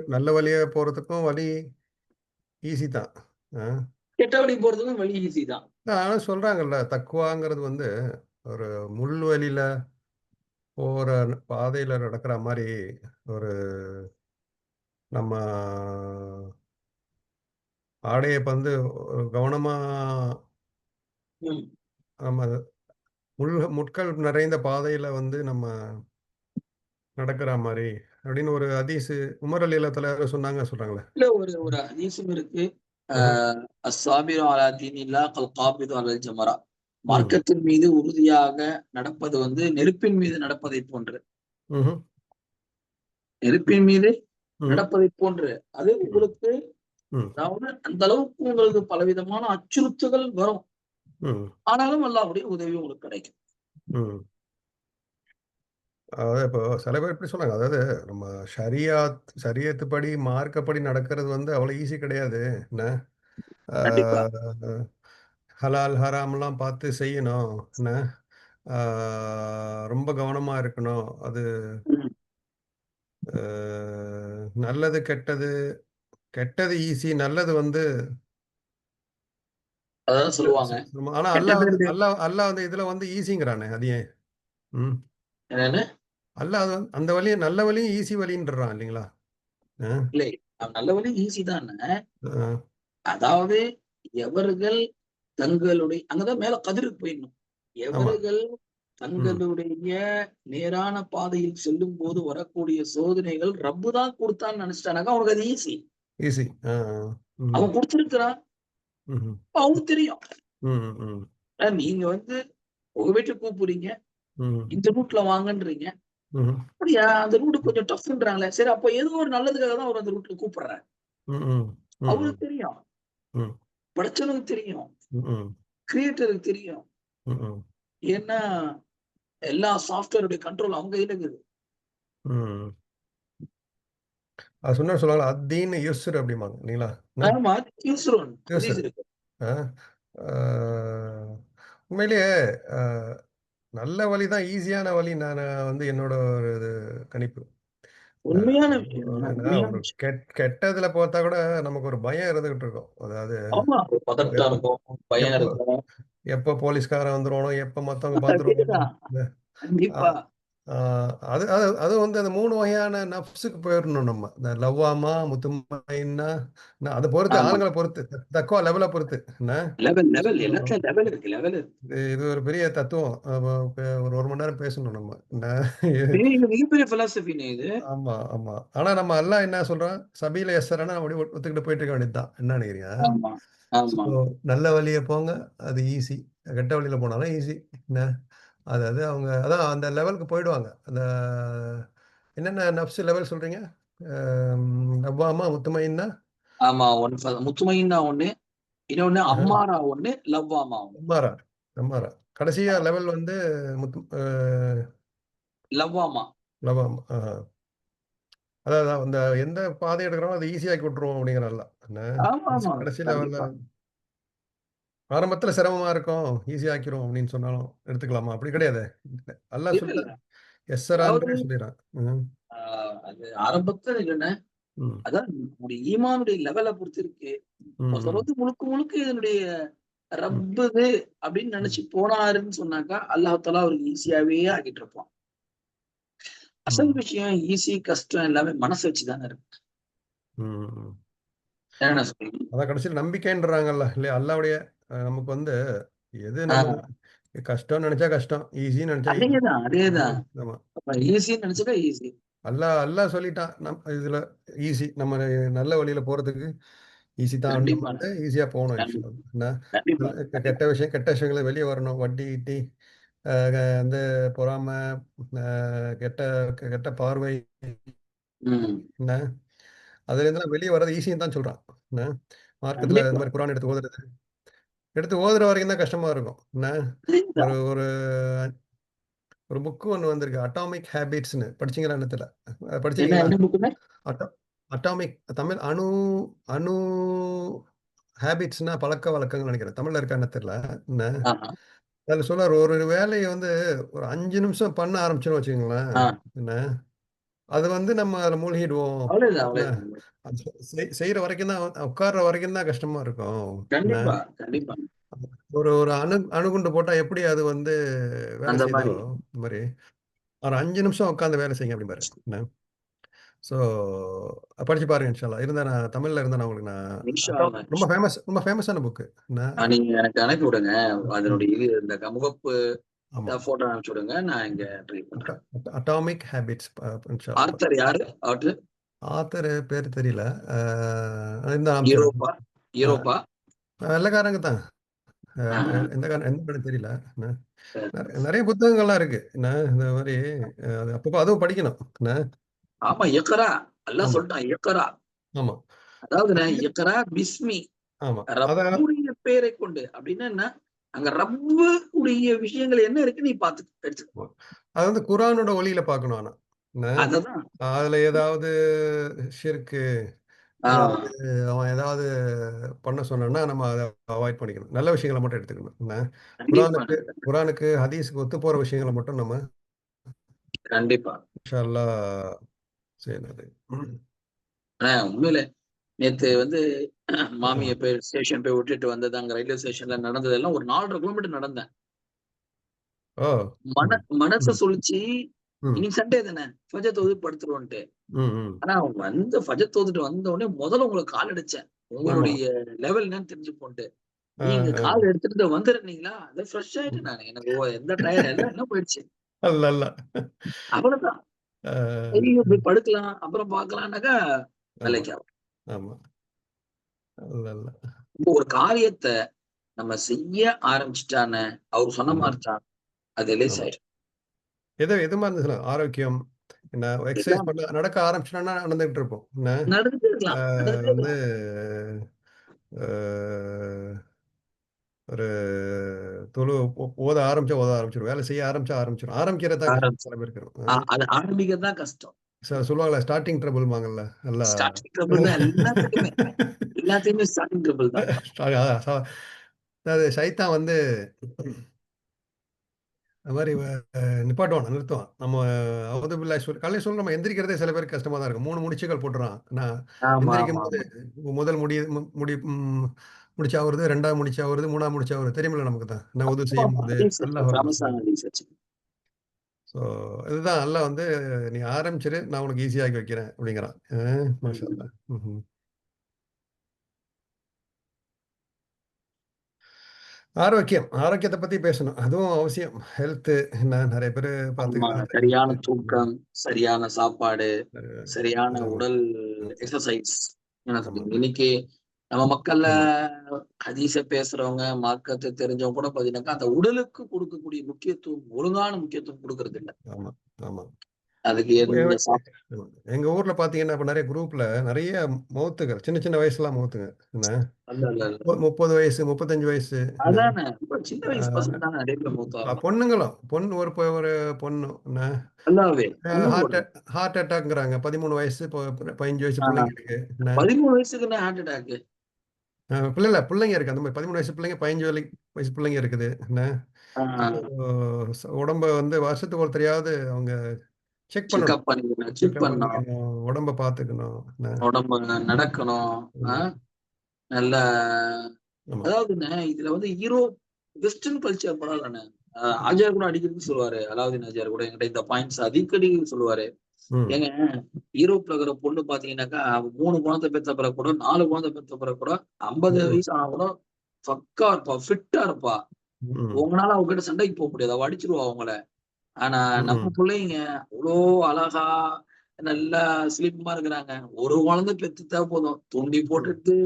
நல்ல வழிய போறதுக்கும் வழி ஈஸி தான். அ கெட்ட வழி போறதுக்கும் வழி ஈஸி தான். ஆனா சொல்றாங்கல்ல, தக்வாங்கிறது வந்து ஒரு முள்வெளியில போற பாதையில நடக்கிற மாரி ஒரு நம்ம ஆடைய வந்து ஒரு கவனமா ம். நம்ம முட்கள் நிறைந்த பாதையில வந்து நம்ம நடக்கிற மாரி அப்படின்னு ஒரு ஹதீஸு உமர் அலியல்லாஹு யாரோ சொல்றாங்களே. இல்ல ஒரு ஒரு ஹதீஸும் இருக்கு. அ ம்ஹ்ம். அஸ்ஸாபிரு அலா தீனில்லாஹ் கல் காபிது அலல் ஜமரா. ம். மார்க்கத்தின் மீது உறுதியாக நடப்பது நெருப்பின் மீது நடப்பதைப் போன்று. ம்ஹ்ம். நெருப்பின் மீது ம். நடப்பதைப் போன்று. அது ம். உங்களுக்கு ம். அதாவது அந்த அளவுக்கு உங்களுக்கு பலவிதமான அச்சுறுத்தல்கள் வரும். ம். ஆனாலும் அல்லாஹ்வுடைய உதவி உங்களுக்கு கிடைக்கும். ம். அதாவது இப்போ சில பேர் இப்படி சொன்னாங்க. அதாவது நம்ம ஷரியத்துப்படி, மார்க்கப்படி நடக்கிறது வந்து அவ்வளோ ஈஸி கிடையாது. என்ன? ஆ கண்டிப்பா. ஹலால், ஹராம்லாம் பார்த்து செய்யணும். என்ன? ஆ ரொம்ப கவனமா இருக்கணும். அது ம். அ நல்லது, கெட்டது, கெட்டது ஈஸி. நல்லது வந்து அதான் சொல்லுவாங்க. ஆனா அல்லாஹ் கெட்டது வந்து ரெண்டு அல்லாஹ் வந்து இதுல வந்து ஈஸிங்கிறானே. அது ஏன்? ம். என்னன்னு? அல்லாஹ் அது அந்த வழிய நல்ல வழியும் ஈஸி வழின்றான் இல்லைங்களா? அ, இல்லை. நல்ல வழி ஈஸி தானே. அ, அதாவது எவர்கள் தங்களுடைய அங்கதான் மேல கதிருக்கு போயிடணும். ஆமா. எவர்கள் ம். தங்களுடைய நேரான பாதையில் செல்லும்போது வரக்கூடிய சோதனைகள் ரப்பு தான் குடுத்தான்னு நெனச்சுட்டானாக்கா, அவனுக்கு அது ஈஸி. ஈஸி. ஆ, ம். அவன் குடுத்திருக்கிறான். ம்ஹ்ம். அவனுக்கு தெரியும். ம், ம், நீங்க வந்து உங்க வீட்டுக்கு கூப்பிடுறீங்க. ம், இந்த ரூட்ல வாங்கன்றீங்க. ம்ஹ்ம். அப்படியா? அந்த ரூட் கொஞ்சம் டஃப்ன்றாங்களே. சரி அப்ப ஏதோ ஒரு நல்லதுக்காக தான் அவரு அந்த ரூட்ல கூப்பிடுறாரு. ம், ம், ம், அவருக்கு தெரியும். ம், படைச்சவனுக்கு தெரியும். ம், கிரியேட்டருக்கு தெரியும். ம், ஏன்னா, எல்லா சாஃப்ட்வேருடைய கண்ட்ரோல் அவங்க கையில இருக்குது. ம். அது சொன்னா சொல்லுவாங்கல்ல, "அத்தீன் யுஸ்ர்" அப்படிம்பாங்க இல்லைங்களா? என்ன? ஆமா. யூசுரோன் ஹதீஸ் யுஸ்ர். இருக்கு. ஆ, ஆ, உண்மையிலேயே அ நல்ல வழி தான் ஈஸியான வழி நான் வந்து என்னோட ஒரு இது கணிப்பு. அ உண்மையான விஷயம். ஏன்னா உண்மையான ஒரு விஷயம். கெட்டதுல பார்த்தா கூட நமக்கு ஒரு பயம் இருந்துகிட்டு இருக்கும். அதாவது ஆமா. ஒரு பதட்டம் எப்போ இருக்கும். பயம் எப்போ இருக்கும். எப்போ போலீஸ்காரன் வந்துருவானோ, எப்போ மத்தவங்க பார்த்துருவாங்களோ. அதேதான். அ கண்டிப்பா. ஆ அது அது அது வந்து அந்த 3 வகையான நஃப்ஸுக்கு போயிரணும் நம்ம. இந்த லவ்வாமா, முத்துமைன்னா, அத பொறுத்து ஆமா. ஆளுங்கள பொறுத்து, தக்வா லெவல பொறுத்து என்ன? லெவல் ஸோ லெவல் எல்லாத்துலயும் லெவல் இருக்கு. லெவல் இருக்கு. இது ஒரு பெரிய தத்துவம். ஒரு 1 மணி நேரம் பேசணும் நம்ம. என்ன? இது மிகப்பெரிய பிலாசபிங்க இது. ஆமா, ஆமா. ஆனா நம்ம அல்லாஹ் என்ன சொல்றான்? சபீல யஸ்ஸரன்னா அப்படியே ஒத்துக்கிட்டு போயிட்டு இருக்க வேண்டியது தான். என்ன நினைக்கிறீங்க? ஆமா. ஆமா. ஸோ நல்ல வழிய போங்க. அது ஈஸி. கெட்ட வழியில போனாலும் ஈஸி. என்ன? அதாவது அவங்க அதான் அந்த லெவலுக்கு போயிடுவாங்க. அந்த என்னென்ன நஃப்ஸ் லெவல் சொல்றீங்க? லவ்வாமா, முத்துமையின்னா? ஆமா. முத்துமைன்னா ஒண்ணு. இன்னொன்னு ஆஹ. அம்மாரா ஒண்ணு. லவ்வாமா ஒண்ணு. அம்மாரா, அம்மாரா. கடைசியா ஆமா. லெவல் வந்து முத்து லவ்வாமா. லவ்வாமா. ஆஹா. அதாவது அந்த எந்த பாதை எடுக்கிறோமோ அத ஈஸியாக்கி விட்டுருவோம் அப்படிங்கிற அல்லாஹ். என்ன? கடைசி ஆமாமா. கடைசி லெவல்ல கண்டிப்பா. ஆரம்பத்தில சிரமமா இருக்கும். ஈஸியா ஆக்கிருவோம் அப்படின்னு சொன்னாலும் எடுத்துக்கலாமா? அப்படி கிடையாதே. அல்லாஹ் இல்ல, இல்ல. சொல்லிட்டான். அதாவது எஸ்ஸரான்றே சொல்லிறான். ம். ஆ அது ஆரம்பத்துல இல்லன்னா, ம். அதான் உங்களுடைய ஈமானுடைய லெவல பொறுத்து இருக்கு. ஒருத்தர் ம். வந்து முழுக்க முழுக்க இதனுடைய ம். ரப்புது அப்படின்னு ம். நினைச்சு போனாருன்னு சொன்னாக்கா, அல்லாஹ் தஆலா அவருக்கு ஈஸியாவே ஆக்கிட்டு இருப்பான். அசல் ம். விஷயம் ஈஸி, கஷ்டம் எல்லாமே மனச வச்சு தானே இருக்கு. ம். என்ன சொல்றீங்க? அதான் கடைசியில நம்பிக்கைன்றாங்கல்ல. இல்லையா? அல்லாவுடைய நமக்கு வந்து எது ஆ நமக்கு கஷ்டம்னு நெனச்சா கஷ்டம். ஈஸின்னு நெனச்சா ஈஸி. அதேதான், அதேதான். ஆமா. அப்ப ஈஸின்னு நினைச்சா ஈஸி. அல்லாஹ் சொல்லிட்டான். இதுல ஈஸி. நம்ம நல்ல வழியில போறதுக்கு ஈஸி தான். நம்ம கண்டிப்பா, வந்து ஈஸியா போணும் கண்டிப்பா, இன்ஷாஅல்லாஹ். என்ன? கண்டிப்பா, கெட்ட கண்டிப்பா. விஷயம் கெட்ட விஷயங்கள வெளிய வரணும். வட்டி, கிட்டி, அ வந்து பொறாம, அ கெட்ட கெட்ட பார்வை, ம். என்ன? அதுலேருந்துலாம் வெளிய வர்றது ஈஸின்னு தான் சொல்றான். என்ன? மார்க்கத்துல இந்த கண்டிப்பா. மாரி குரான் எடுத்து ஓதுறது. எடுத்து ஓதுற வரைக்கும் தான் கஷ்டமா இருக்கும். என்ன? ஒரு அதேதான். ஒரு ஒரு புக் ஒண்ணு வந்திருக்கு. அட்டாமிக் ஹேபிட்ஸ்ன்னு. படிச்சீங்களான்னு தெரியல. என்ன படிச்சிருக்கீங்களா? என்ன புக்குங்க? அட்டா அட்டாமிக் தமிழ் அணு அணு ஹேபிட்ஸ்ன்னா பழக்கவழக்கங்கள்னு நெனைக்கிறேன். தமிழ்ல இருக்கா என்ன தெரியல. என்ன? ஆஹா. அதுல சொல்றாரு ஒரு ஒரு வேலைய வந்து ஒரு 5 நிமிஷம் பண்ண ஆரம்பிச்சோம்னு வச்சுக்கங்களேன். ஆ. என்ன? அது வந்து நம்ம அதுல மூழ்கிடுவோம். அவ்வளவுதான், என்ன? அவ்வளவுதான். அது செய்ற வரைக்கும் தான் உட்கார்ற வரைக்கும் தான் கஷ்டமா இருக்கும். என்ன? கண்டிப்பா, கண்டிப்பா. ஒரு ஒரு அணுகுண்டு போட்டா எப்படி அது வந்து வேலை அந்த செய்யுதோ, மாரி. இந்த மாரி ஒரு 5 நிமிஷம் உட்கார்ந்து வேலை செய்யுங்க அப்படிம்பாரு. என்ன? ஸோ படிச்சு பாருங்க இன்ஷா அல்லாஹ். நான் தமிழ்ல இருந்தா நான் உங்களுக்கு இன்ஷா அல்லாஹ், ரொம்ப இன்ஷா ஃபேமஸ் ரொம்ப ஃபேமஸான புக். என்ன? நீங்க எனக்கு அனுப்பி விடுங்க. ம். அதனுடைய இது இந்த முகப்பு ஆமா. ஃபோட்டோ அனுப்பிச்சு விடுங்க. நான் இங்க ட்ரை அட்டா பண்றேன். அட்டாமிக் ஹேபிட்ஸ் இன்ஷா அல்லாஹ். ஆத்தர் யாரு? ஆத்தர் ஆத்தர் பேரு தெரியல. அ இருந்தா அனுப்பிச்சுடுறேன். ஈரோப்பா? அ ஈரோப்பா? வெள்ளைக்காரங்க தான். ஆ, ஆ. எந்த கடைன்னு தெரியல. என்ன? சரி. நெறைய புத்தகங்கள்லாம் இருக்கு. என்ன? இந்த மாரி அது அப்பப்போ அதுவும் படிக்கணும். என்ன? ஆமா, இக்ரா. அல்லாஹ் ஆமா, சொல்ட்டான் இக்ரா. ஆமா. அதாவதுண்ணே படிக்க இக்ரா பிஸ்மி ஆமா. அத ரப்புடைய பெயரைக் கொண்டு. அப்படின்னா என்ன? அங்க ரப்பு உடைய விஷயங்கள் என்ன இருக்கு நீ பார்த்து எடுத்துக்கோ. அது வந்து குர்ஆனோட ஒளியில பார்க்கணும் ஆனா. என்ன? அததான். அதுல ஏதாவது ஷிர்க்கு, ஏதாவது அவன் ஏதாவது பண்ண சொன்னான்னா, நம்ம அத அவாய்ட் பண்ணிக்கணும். நல்ல விஷயங்கள மட்டும் எடுத்துக்கணும். என்ன? கண்டிப்பா. குர்ஆனுக்கு குர்ஆனுக்கு, ஹதீஸ்க்கு ஒத்து போற விஷயங்கள மட்டும் நம்ம கண்டிப்பா. இன்ஷா அல்லாஹ் செய்யணும் அது. உண்மையிலே நேத்து வந்து ஆ. மாமிய போய் ஸ்டேஷன் போய் விட்டுட்டு வந்தது, அங்க ரயில்வே ஸ்டேஷன்ல நடந்ததெல்லாம் ஒரு 4½ கிலோமீட்டர் நடந்தேன். ஓ! ம். மனசு ம். சொல்லுச்சு, ம். இன்னைக்கு சண்டே தானே, ஃபஜர் தொழுது படுத்துருவோன்ட்டு. ம். ம். ஆனா வந்து ஃபஜர் தொழுதுட்டு வந்த உடனே முதல்ல உங்களுக்கு கால் அடிச்சேன். ஆமா. உங்களுடைய லெவல் என்னன்னு தெரிஞ்சுப்போன்ட்டு. ஆ, நீங்க ஆ. கால் எடுத்துட்டு வந்துருந்தீங்களா, அது ஃப்ரெஷ் ம். ஆயிட்டேன் நானு. எனக்கு எந்த டயர்ட் எல்லாம் போயிடுச்சு. அல்ல, அல்ல. அவ்வளவுதான். ஆ, ஐயோ! போய் படுக்கலாம், அப்புறம் பார்க்கலாம்னாக்கா ஆமா, வேலைக்கு ஆகும். ஆமா. அல்ல, அல்ல. ஒரு காரியத்த நம்ம செய்ய ஆரம்பிச்சுட்டானே, அவரு சொன்ன ஆமா, மாரி தான், அது ரிலீஸ் ஆமா. ஆயிரும். எது மாரி இருந்துச்சுன்னா, ஆரோக்கியம், என்ன எக்சர்சைஸ் எல்லாம் பண்ண நடக்க ஆரம்பிச்சுட்டோம்னா நடந்துகிட்டு இருப்போம். என்ன? நடந்துட்டே ஆ இருக்கலாம், நடந்துட்டே வந்து இருக்கலாம். அ ஒரு ஓத ஆரம்பிச்சா ஓத ஆரம்பிச்சுரும். வேலை செய்ய ஆரம்பிச்சா ஆரம்பிச்சுரும். ஆரம்பிக்கிறது தான் கஷ்டம் ஆரம்பிச்சு சில பேருக்கு. அது ஆரம்பிக்கிறது தான் கஷ்டம். சொல்லுவாங்கல்ல ஸ்டார்ட்டிங் ட்ரபிள்ம்பாங்கல்ல. நல்லா ஸ்டார்டிங் ட்ரபிள் தான் எல்லாத்துக்குமே. எல்லாத்தையுமே ஸ்டார்டிங் ட்ரபிள் தான்ப்பா. அதாவது சைத்தான் வந்து அது மாரி நிப்பாட்டுவான், நிறுத்துவான். நம்ம அவுது பில்லாஹி காலையில நம்ம எந்திரிக்கிறதே சில பேருக்கு கஷ்டமா தான் இருக்கும். 3 முடிச்சுகள் போட்டுறான். நான் ஆமா, ஆமா, எந்திரிக்கும்போது ஆமா. முதல் முடி முடி முடிச்சா வருது, 2வது முடிச்சா வருது, 3வது முடிச்சா வருது. தெரியுமில்ல நமக்கு தான். நான் உது ஆமா. செய்யும்போது ஹதீஸ் இருக்கு. அல்லாஹ் அக்பர் ஃபேமஸான ஹதீஸ் வச்சு. ஸோ இதுதான் அல்லாஹ் வந்து நீ ஆரம்பிச்சிரு, நான் உனக்கு ஈஸியா ஆக்கி வைக்கிறேன் அப்படிங்கிறான். மாஷா ம். அல்லாஹ். ம்ஹ்ம். ஆரோக்கியம். ஆரோக்கியத்த பத்தி பேசணும். அதுவும் அவசியம். ஹெல்த்து என்ன நெறைய பேரு ஆமா. பார்த்துக்கிறது சரியான இல்ல. ம். தூக்கம், சரியான சாப்பாடு, சரியான ஆமா, உடல் ம். எக்சர்சைஸ். என்ன ஆமா, சொல்றீங்க? இன்னைக்கு நம்ம மக்கள்ல ஆமா, ஹதீஸ பேசுறவங்க, மார்க்கத்த தெரிஞ்சவங்க கூட பார்த்தீங்கன்னாக்கா, அந்த உடலுக்கு குடுக்கக்கூடிய முக்கியத்துவம், ஒழுங்கான முக்கியத்துவம் குடுக்கறது இல்ல. ஆமா, ஆமா. அதுக்கு இப்போ எந்த எங்க ஊர்ல பார்த்தீங்கன்னா, இப்ப நெறைய குரூப்ல நெறைய மவுத்துகள். சின்ன சின்ன வயசுலாம் மவுத்துங்க. என்ன அல்ல, அல்ல, அல்ல. 30 வயசு, 35 வயசு என்ன அதானே. ரொம்ப சின்ன வயசு ஆ பசங்க தானே நெறைய பேர் மூத்தவங்க. பொண்ணுங்களும். ஒரு பொண்ணு என்ன நல்லாவே. பொண்ணும் ஹார்ட் கூட. ஹார்ட் அட்டாக்ங்கிறாங்க. 13 வயசு, 15 வயசு ஆ. பிள்ளைங்க இருக்கு. என்ன 13 வயசுக்கு என்ன ஹார்ட் அட்டாக்? இல்ல பிள்ளைங்க இருக்கு. அந்த மாரி 13 வயசு பிள்ளைங்க, 15 வயசு பிள்ளைங்க இருக்குது. என்ன ஆ. உடம்ப வந்து வருஷத்துக்கு ஒருத்தரையாவது அவங்க செக் பண்ணணும். செக்கப் பண்ணிக்கணும், செக் செக்கப் பண்ணணும். பண்ணிக்கணும். உடம்ப பார்த்துக்கணும். என்ன உடம்பு நடக்கணும். ஆ. ஆமா, நல்லா ஆமா. அதாவதுண்ணே, இதுல வந்து வெஸ்டர்ன் கல்ச்சர் பரவால்லண்ணே. ஆச்சார் கூட அடிக்கடி சொல்லுவாரு. அலாவுதீன் ஆச்சார் கூட என்கிட்ட இந்த பாயிண்ட்ஸ் அடிக்கடி சொல்லுவாரு. ம், ஏங்க யூரோப்ல இருக்கிற பொண்ணு பார்த்தீங்கன்னாக்கா, 3 குழந்தை பெத்த பிறகு கூட, 4 குழந்தை பெத்த பிறகு கூட, 50 ம், வயசு ஆனா கூட பக்கா இருப்பா, ஃபிட்டா இருப்பா. ம், உங்களால அவகிட்ட சண்டைக்கு போ முடியாது. அவ அடிச்சுருவா உங்கள. ஆனா நம்ம ம், புள்ளைங்க அவ்ளோ அழகா, நல்லா ஸ்லிம்மா இருக்கிறாங்க. ஒரு குழந்தை பெத்துட்டா போதும். தூண்டி ம். போட்டுட்டு,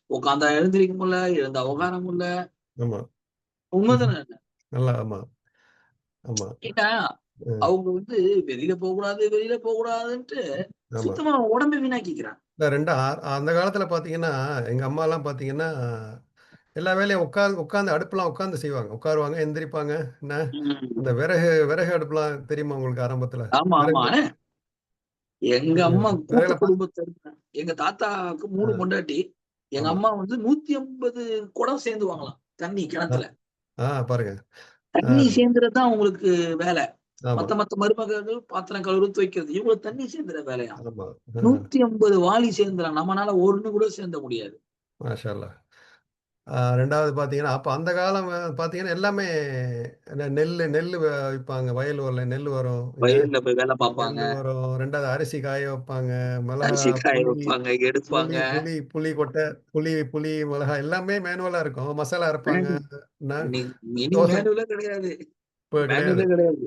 உட்கார்ந்தா எழுந்திரிக்க முடியல, எழுந்தா உட்கார முடியல. ஆமா. ம்ஹ்ம். உண்மைதானே? நல்லா ஆமா, ஆமா. ஏன்னா, ம். அவங்க வந்து வெளியில போக்கூடாது, வெளியில போக்கூடாதுன்ட்டு ஆமா. சுத்தமா உடம்ப வீணாக்கிக்கிறாங்க. இல்ல 2 அந்த காலத்துல பார்த்தீங்கன்னா, எங்க அம்மாலாம் பார்த்தீங்கன்னா, எல்லா வேலையும் உட்கார்ந்து அடுப்புலாம் உட்கார்ந்து செய்வாங்க. உட்காருவாங்க, எந்திரிப்பாங்க. என்ன அந்த ம். விறகு விறகு அடுப்புலாம் தெரியுமா உங்களுக்கு ஆரம்பத்துல? ஆமா, ஆமா. விறகு ஆனா, எங்க அது அம்மா கூட்டு விறகுல குடும்பத்துல எங்க தாத்தாவுக்கு 3 ஆ, பொண்டாட்டி. எங்க ஆமா. அம்மா வந்து 150 குடம் சேந்துவாங்களாம். தண்ணி ஆ, கிணத்துல. பாருங்க. ஆ, தண்ணி சேந்துறது தான் அவங்களுக்கு வேல. ஆமா, மத்த மருமகர்கள் பாத்திரம் கழுவுறது, துவைக்கிறது. இவங்களுக்கு தண்ணி சேந்துற வேலையாம். ஆமா. 150 வாளி சேந்துறான். நம்மனால 1 கூட சேந்த முடியாது. மாஷா அல்லாஹ். 2வது பார்த்தீங்கன்னா, அப்ப அந்த காலம் பார்த்தீங்கன்னா, எல்லாமே நெல்லு நெல்லு விப்பாங்க. வயல் வரல நெல்லு வரும். என்ன வயல்ல போய் வேல பாப்பாங்க. நெல்லு வரும். 2வது அரிசி காய வைப்பாங்க. மிளகா, அரிசி காய புளி வைப்பாங்க, எடுப்பாங்க. புளி புளி புளி கொட்டை, புளி, மிளகாய் எல்லாமே மேனுவலா இருக்கும். மசாலா அரைப்பாங்க. மேனு என்ன இன்னைக்கு இனி தோசை மேனுவலே கிடையாது. இப்ப கிடையாது. மேனுவலே கிடையாது.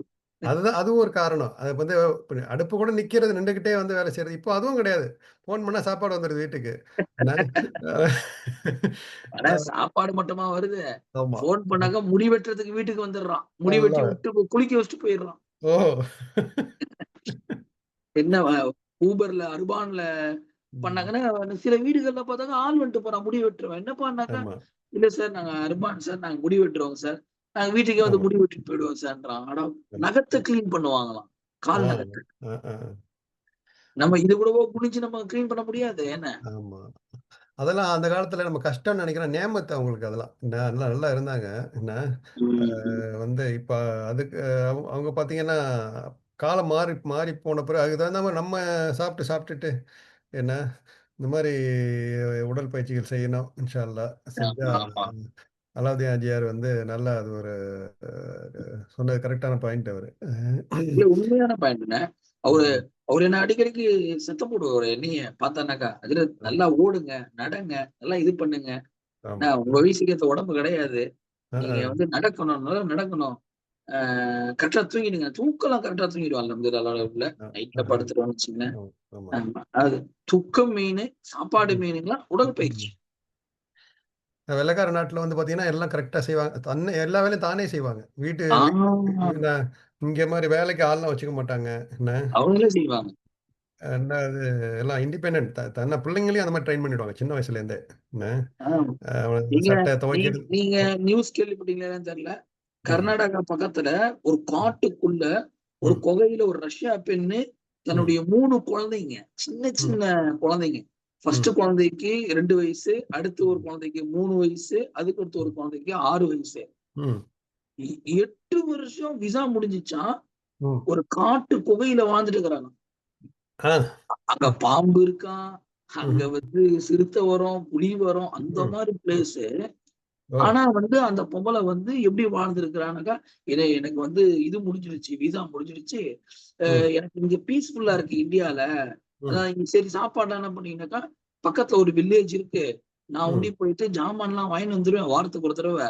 அதுவும் ஒரு காரணம். அது வந்து இப்ப அடுப்பு கூட நிக்கிறது நின்னுகிட்டே வந்து வேலை செய்றது. இப்போ அதுவும் கிடையாது. ஃபோன் பண்ணா சாப்பாடு வந்துருது வீட்டுக்கு. என்ன ஆனா அ சாப்பாடு மட்டுமா வருது? ஆமா. ஃபோன் பண்ணாக்கா முடி வெட்டுறதுக்கு வீட்டுக்கு வந்துடுறான். முடி வெட்டி நல்லா விட்டு குளிக்க வச்சுட்டு போயிடுறான். ஓ! என்ன ஊபர்ல, அர்பான்ல ம். பண்ணாங்கன்னா, சில வீடுகள்ல பார்த்தாக்கா ஆள் வந்துட்டு போறான் முடி வெட்டுறவன். என்னப்பான்னாக்கா, ஆமா, "இல்ல சார் நாங்க அர்பான் சார். நாங்க முடி வெட்டுறோங்க சார். நாங்க வீட்டுக்கே வந்து ஆமா. முடி வெட்டிட்டு போயிடுவோம் சார்ன்றான்." அட ம். நகத்த கிளீன் பண்ணுவாங்களாம். ஆ, கால் நகத்த. அ, அ. நம்ம இது கூடவா குனிஞ்சு நம்ம கிளீன் பண்ண முடியாது என்ன? ஆமா. அதெல்லாம் அந்த காலத்துல நம்ம கஷ்டம்னு நெனைக்கிறேன். நேமத்து அவங்களுக்கு அதெல்லாம். நல்லா நல்லா இருந்தாங்க. என்ன ம், ம். வந்து இப்ப அதுக்கு அவங்க பார்த்தீங்கன்னா, காலம் மாறி மாறி போன பிறகு அதுக்கு தகுந்த மாரி நம்ம சாப்பிட்டு சாப்பிட்டுட்டு என்ன, இந்த மாரி உடற்பயிற்சிகள் செய்யணும். இன்ஷா அல்லாஹ். செஞ்சா ஆமா, ஆமா. அலாவுதீன் ஹாஜியார் வந்து நல்லா அது ஒரு சொன்னது கரெக்ட்டான பாயிண்ட் அவரு. இல்ல உண்மையான பாயிண்ட்ங்க. அவரு ம். அவரு என்ன அடிக்கடிக்கு சத்தம் போடுவாரு என்னைய பார்த்தானாக்கா. "அதில ம். நல்லா ஓடுங்க, நடங்க, நல்லா இது பண்ணுங்க. ஆமா. உங்க வயசுக்கு ஏத்த உடம்பு கிடையாது. நீங்க அ. வந்து நடக்கணும், நல்லா நடக்கணும். கரெக்ட்டா தூங்கிடுங்க." தூக்கம்லாம் கரெக்ட்டா தூங்கிடுவான் அல்ஹம்துலில்லாஹ். அ. நைட்ல அ. படுத்துட்டோம்னு வச்சுக்கங்களேன். ஆமா. ஆமா. ஆமா. அது தூக்கம் மெயினு, சாப்பாடு ம். மெயினுங்களா, உடற்பயிற்சி. ம். வெள்ளைக்கார நாட்டுல வந்து பார்த்தீங்கன்னா, எல்லாம் கரெக்ட்டா செய்வாங்க. எல்லா வேலையும் தானே செய்வாங்க. வீட்டு ஆ என்ன இங்க மாரி வேலைக்கு ஆள்லாம் வச்சுக்க மாட்டாங்க. என்ன அவங்களே செய்வாங்க. ரெண்டாவது எல்லாம் இண்டிபெண்டன்ட். தன்ன பிள்ளைங்களையும் அந்த மாரி ட்ரெயின் பண்ணிடுவாங்க. சின்ன வயசுலேருந்தே. என்ன ஆ அவன் நீங்க சட்டை நீ துவைக்கிறது. நீங்க நியூஸ் கேள்விப்பட்டீங்களான்னு தெரியல. ம். கர்நாடகா பக்கத்துல ஒரு ம். காட்டுக்குள்ள, ஒரு ம். குகையில ஒரு ரஷ்யா பெண்ணு ம். தன்னுடைய 3 குழந்தைங்க, சின்ன ம். சின்ன குழந்தைங்க. ம். 1 குழந்தைக்கு 2 வயசு, அடுத்து ஒரு ம். குழந்தைக்கு 3 வயசு, அதுக்கு அடுத்து ஒரு ம். குழந்தைக்கு 6 வயசு. ம். 8 வருஷம் விசா முடிஞ்சுச்சாம். ம். ஒரு காட்டு குகையில வாழ்ந்துட்டு இருக்கிறாங்க. ஆ. அங்க பாம்பு இருக்காம். அங்க ம்ஹ்ம். வந்து சிறுத்தை வரும், புலி வரும். அந்த ம். மாரி ம். பிளேஸு. ஓ! ஆனா வந்து அந்த பொம்பள வந்து எப்படி வாழ்ந்திருக்கிறானாக்கா, எனக்கு வந்து இது முடிஞ்சிருச்சு. விசா முடிஞ்சிருச்சு. ம். எனக்கு இங்க பீஸ்ஃபுல்லா இருக்கு இந்தியால. ம். அதான் இங்க சரி சாப்பாடுலாம் என்ன பண்ணீங்கன்னாக்கா, பக்கத்துல ஒரு வில்லேஜ் இருக்கு. நான் ஒண்டி ம். போயிட்டு ஜாமான்லாம் வாங்கின்னு வந்துருவேன் வாரத்துக்கு ஒரு தடவ.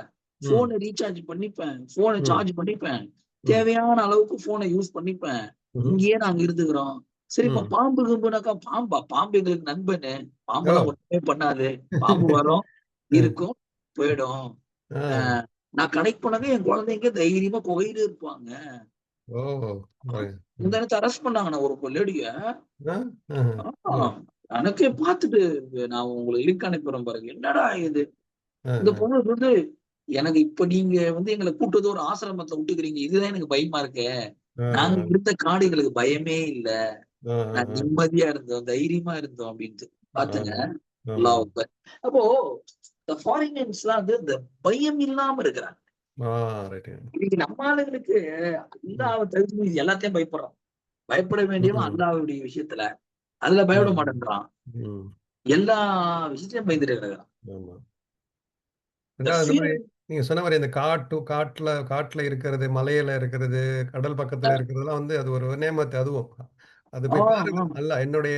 ம். ஃபோன ரீசார்ஜ் பண்ணிப்பேன். ஃபோன ம். சார்ஜ் பண்ணிப்பேன். ம். தேவையான அளவுக்கு ஃபோன யூஸ் பண்ணிப்பேன். ம்ஹ்ம். இங்கேயே நாங்க இருந்துக்கிறோம். சரிம்மா ம். பாம்பு கீம்புனாக்கா, பாம்பா? பாம்பு எங்களுக்கு நண்பனு. ஓ! பாம்பெல்லாம் ஒண்ணுமே பண்ணாது. பாம்பு வரும், ம். இருக்கும், போயிடும். ஆ. அ நான் கனெக்ட் பண்ணவே என் குழந்தைங்க தைரியமா குகையில இருப்பாங்க. ஓ! பாருங்க. ம். முந்தா நேத்து அரெஸ்ட் பண்ணாங்கண்ணா ஒரு லேடிய. ஆ. ஆஹ. ஆ ஓ! எனக்கே பார்த்துட்டு நான் உங்களுக்கு லிங்க் அனுப்பிடுறேன் பாருங்க. என்னடா இது? இந்த ஆஹ. பொண்ணு வந்து எனக்கு இப்ப நீங்க வந்து எங்கள கூட்டு வந்து ஒரு ஆசிரமத்துல விட்டுக்கிறீங்க. இதுதான் எனக்கு பயமா இருக்கு. நாங்க ஆ. இருந்த காடு எங்களுக்கு பயமே இல்ல. ஆ. நான் ஆ. நிம்மதியா இருந்தோம், தைரியமா இருந்தோம் அப்டின்ட்டு. பாத்துங்க. ஆமா. ஆமா. அல்லாஹ் அக்பர். அப்போ இந்த ஃபாரினர்ஸ்லாம் வந்து இந்த பயம் இல்லாம இருக்கிறாங்க. ஆ ரைட்டு. இன்னைக்கு நம்ம ஆளுங்களுக்கு ம். அல்லாஹ்வ தவிர்த்து மீதி எல்லாத்தையும் பயப்படுறோம். பயப்பட வேண்டியவன் ம். அல்லாஹ்வுடைய விஷயத்துல. அதுல பயப்பட ம். மாட்டேன்றான். ம். எல்லா விஷயத்திலயும் பயந்துட்டு கிடக்குறான். ஆமா. இந்த 2வது இந்த ஃபியர் மாரி நீங்க சொன்ன மாரி இந்த காட்டுல இருக்கிறது, மலையில இருக்கிறது, கடல் பக்கத்துல இருக்கிறதெல்லாம் வந்து அது ஒரு நேமத்து அதுவும். அது ஆ, போய் பாருங்க. ஆ. நல்லா என்னுடைய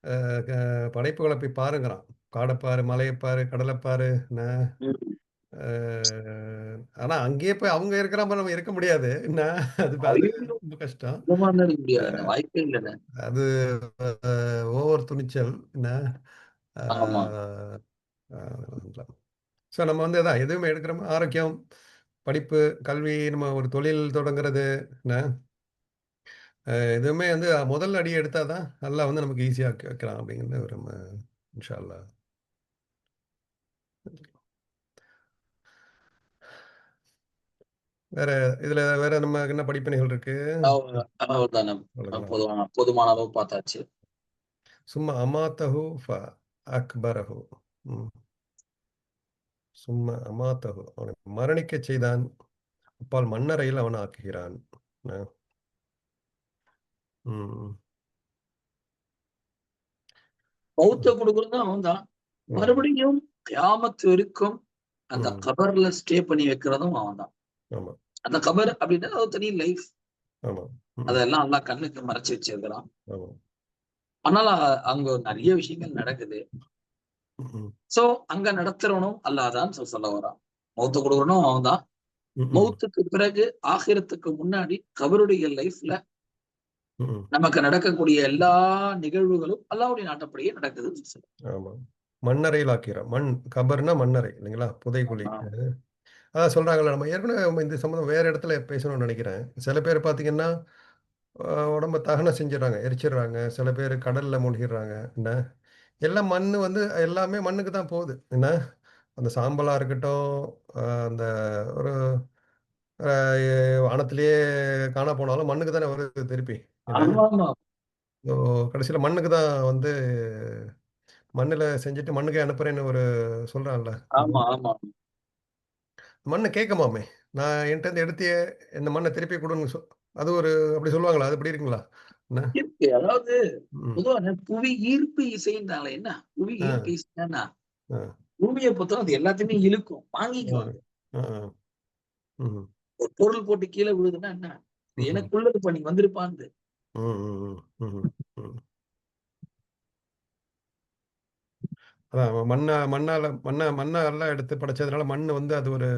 அ க படைப்புகள போய் பாருங்கிறான். காட பாரு, மலைய பாரு, கடல பாரு. என்ன ம். அ ஆனா அங்கேயே போய் அவங்க இருக்கிற மாரி நம்ம இருக்க முடியாது. என்ன அது அது ஐய்யய்யோ! ரொம்ப கஷ்டம். இந்த மாரிலாம் இருக்க முடியாதுண்ணே. வாய்ப்பே இல்லண்ணே. அது ஓவர் துணிச்சல். என்ன ஆ ஆமா. அ ஸோ நம்ம வந்து அதான் எதுவுமே எடுக்கிறோமோ ஆரோக்கியம், படிப்பு, கல்வி, நம்ம ஒரு தொழில் தொடங்குறது, என்ன எதுவுமே வந்து முதல் அடி எடுத்தா தான் அல்லாஹ் வந்து நமக்கு ஈஸியா ஆக்கி வைக்கிறான் அப்படிங்கிறது ஒரு இன்ஷா அல்லாஹ். வேற இதுல வேற நம்ம என்ன படிப்பினைகள் இருக்கு? அவ்வளவுதானே. அவ்வளோதான். போதுமான அளவு பார்த்தாச்சு. சும்மா அமாத்தஹு அக்பரஹு. ம். சும்மா அமாத்தஹு அவனை மரணிக்கச் செய்தான். அப்பால் மண்ணறையில் அவனை ஆக்குகிறான். அ. ம். மவுத்த ம். குடுக்குறதும் அவன் தான். ம். மறுபடியும் கியாமத் வரைக்கும் அந்த ம். கபர்ல ஸ்டே பண்ணி வைக்கிறதும் அவன் தான். ஆமா, அந்த கபர் அப்டின்னா அது தனி லைஃப். ஆமா. ம். அதெல்லாம் அல்லாஹ் கண்ணுக்கு மறைச்சு வச்சிருக்கிறான். ஆமா. ஆனால அங்க நெறைய விஷயங்கள் நடக்குது. ம். சோ, அங்க நடத்துறவனும் அல்லாஹ் தான் சொல்ல வரான். மவுத்த குடுக்குறவனும் அவன் தான். ம்ஹ்ம். மவுத்துக்கு பிறகு ஆகிரத்துக்கு முன்னாடி கபருடைய லைஃப்ல ம். நமக்கு நடக்கக்கூடிய எல்லா நிகழ்வுகளும் அல்லாஹ்வுடைய நாட்டப்படியே நடக்குதுன்னு சொல்றான். ஆமா. மண்ணறையில் ஆக்கிறான். கபர்னா மண்ணறை இல்லைங்களா? புதைகுழி. ஆ. அதான் சொல்றாங்கல்ல, நம்ம ஏற்கனவே இந்த சம்மந்தம் வேற இடத்துல பேசணும்னு நெனைக்கிறேன். சில பேர் பார்த்தீங்கன்னா, உடம்ப தகனம் செஞ்சுடுறாங்க, எரிச்சிடுறாங்க. சில பேர் கடல்ல மூழ்கிடுறாங்க. என்ன எல்லாம் மண்ணு வந்து எல்லாமே மண்ணுக்கு தான் போகுது. என்ன அந்த சாம்பலா இருக்கட்டும், அந்த ஒரு வானத்திலேயே காணா போனாலும் மண்ணுக்கு தானே வருது திருப்பி. என்ன ஆமாமா. ஸோ கடைசியில மண்ணுக்கு தான் வந்து மண்ணுல செஞ்சுட்டு மண்ணுக்கே அனுப்புறேன்னு ஒரு சொல்றான்ல. ஆமா, ம். ஆமா. மண்ணு கேட்குமாமே! நான் என்ட்டருந்து எடுத்தியே இந்த மண்ண திருப்பி குடுன்னு அது ஒரு அப்படி சொல்லுவாங்களா? அது அப்படி இருக்குங்களா? என்ன? இருக்கு. அதாவது ம். பொதுவா புவி ஈர்ப்பு இசைன்றாங்களே என்ன? புவி ஆ, ஈர்ப்பு இசைன்னா, ஆ, பூமிய பொறுத்தவரை அது எல்லாத்தையுமே இழுக்கும். ஆ, வாங்கிக்கும் அது. ஆ, ஆ. ம். ஒரு பொருள் போட்டு கீழ விழுதுன்னா என்ன? இது ம்ஹ்ம். எனக்குள்ளது இப்ப நீ வந்திருப்பான்து. ம், ம், ம், ம்ஹ்ம். ம். அதான் மண்ணால எடுத்து படைச்சதுனால மண்ணு வந்து அது ஒரு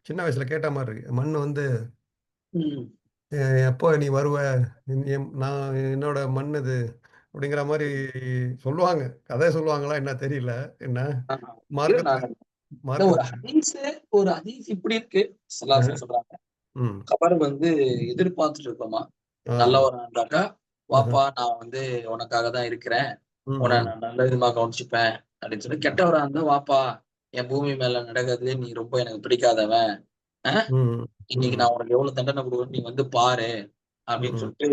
சின்ன வயசுல கேட்ட மாரி இருக்கு. மண்ணு வந்து ம். எ எப்போ நீ வருவ? நான் என்னோட மண் இது. அப்படிங்கிற மாரி சொல்லுவாங்க. கதை சொல்லுவாங்களா என்ன தெரியல. என்ன ஆ. இல்ல மார்க்கத்துல நான் இல்ல ஒரு மார்க்கத்துல ஹதீஸ் இப்படி இருக்கு. ஸல்லல்லாஹு சொல்றாங்க. ம். கபர் வந்து எதிர்பார்த்துட்டு இருக்கோமா. ஆமா. நல்லவரா இருந்தாக்கா, ஆஹ. வாப்பா நான் வந்து உனக்காக தான் இருக்கிறேன். ம், உன்ன ம். நான் நல்ல விதமா கவனிச்சுப்பேன். அப்படின்னு சொல்லி கெட்டவரா இருந்தா, வாப்பா என் பூமி மேல நடக்கிறதுலயே நீ ரொம்ப எனக்கு பிடிக்காதவன். அ ம், இன்னைக்கு ம், நான் உனக்கு எவ்வளவு தண்டனை குடுக்குறேன்னு நீ வந்து பாரு. அப்படின்னு ம், சொல்லிட்டு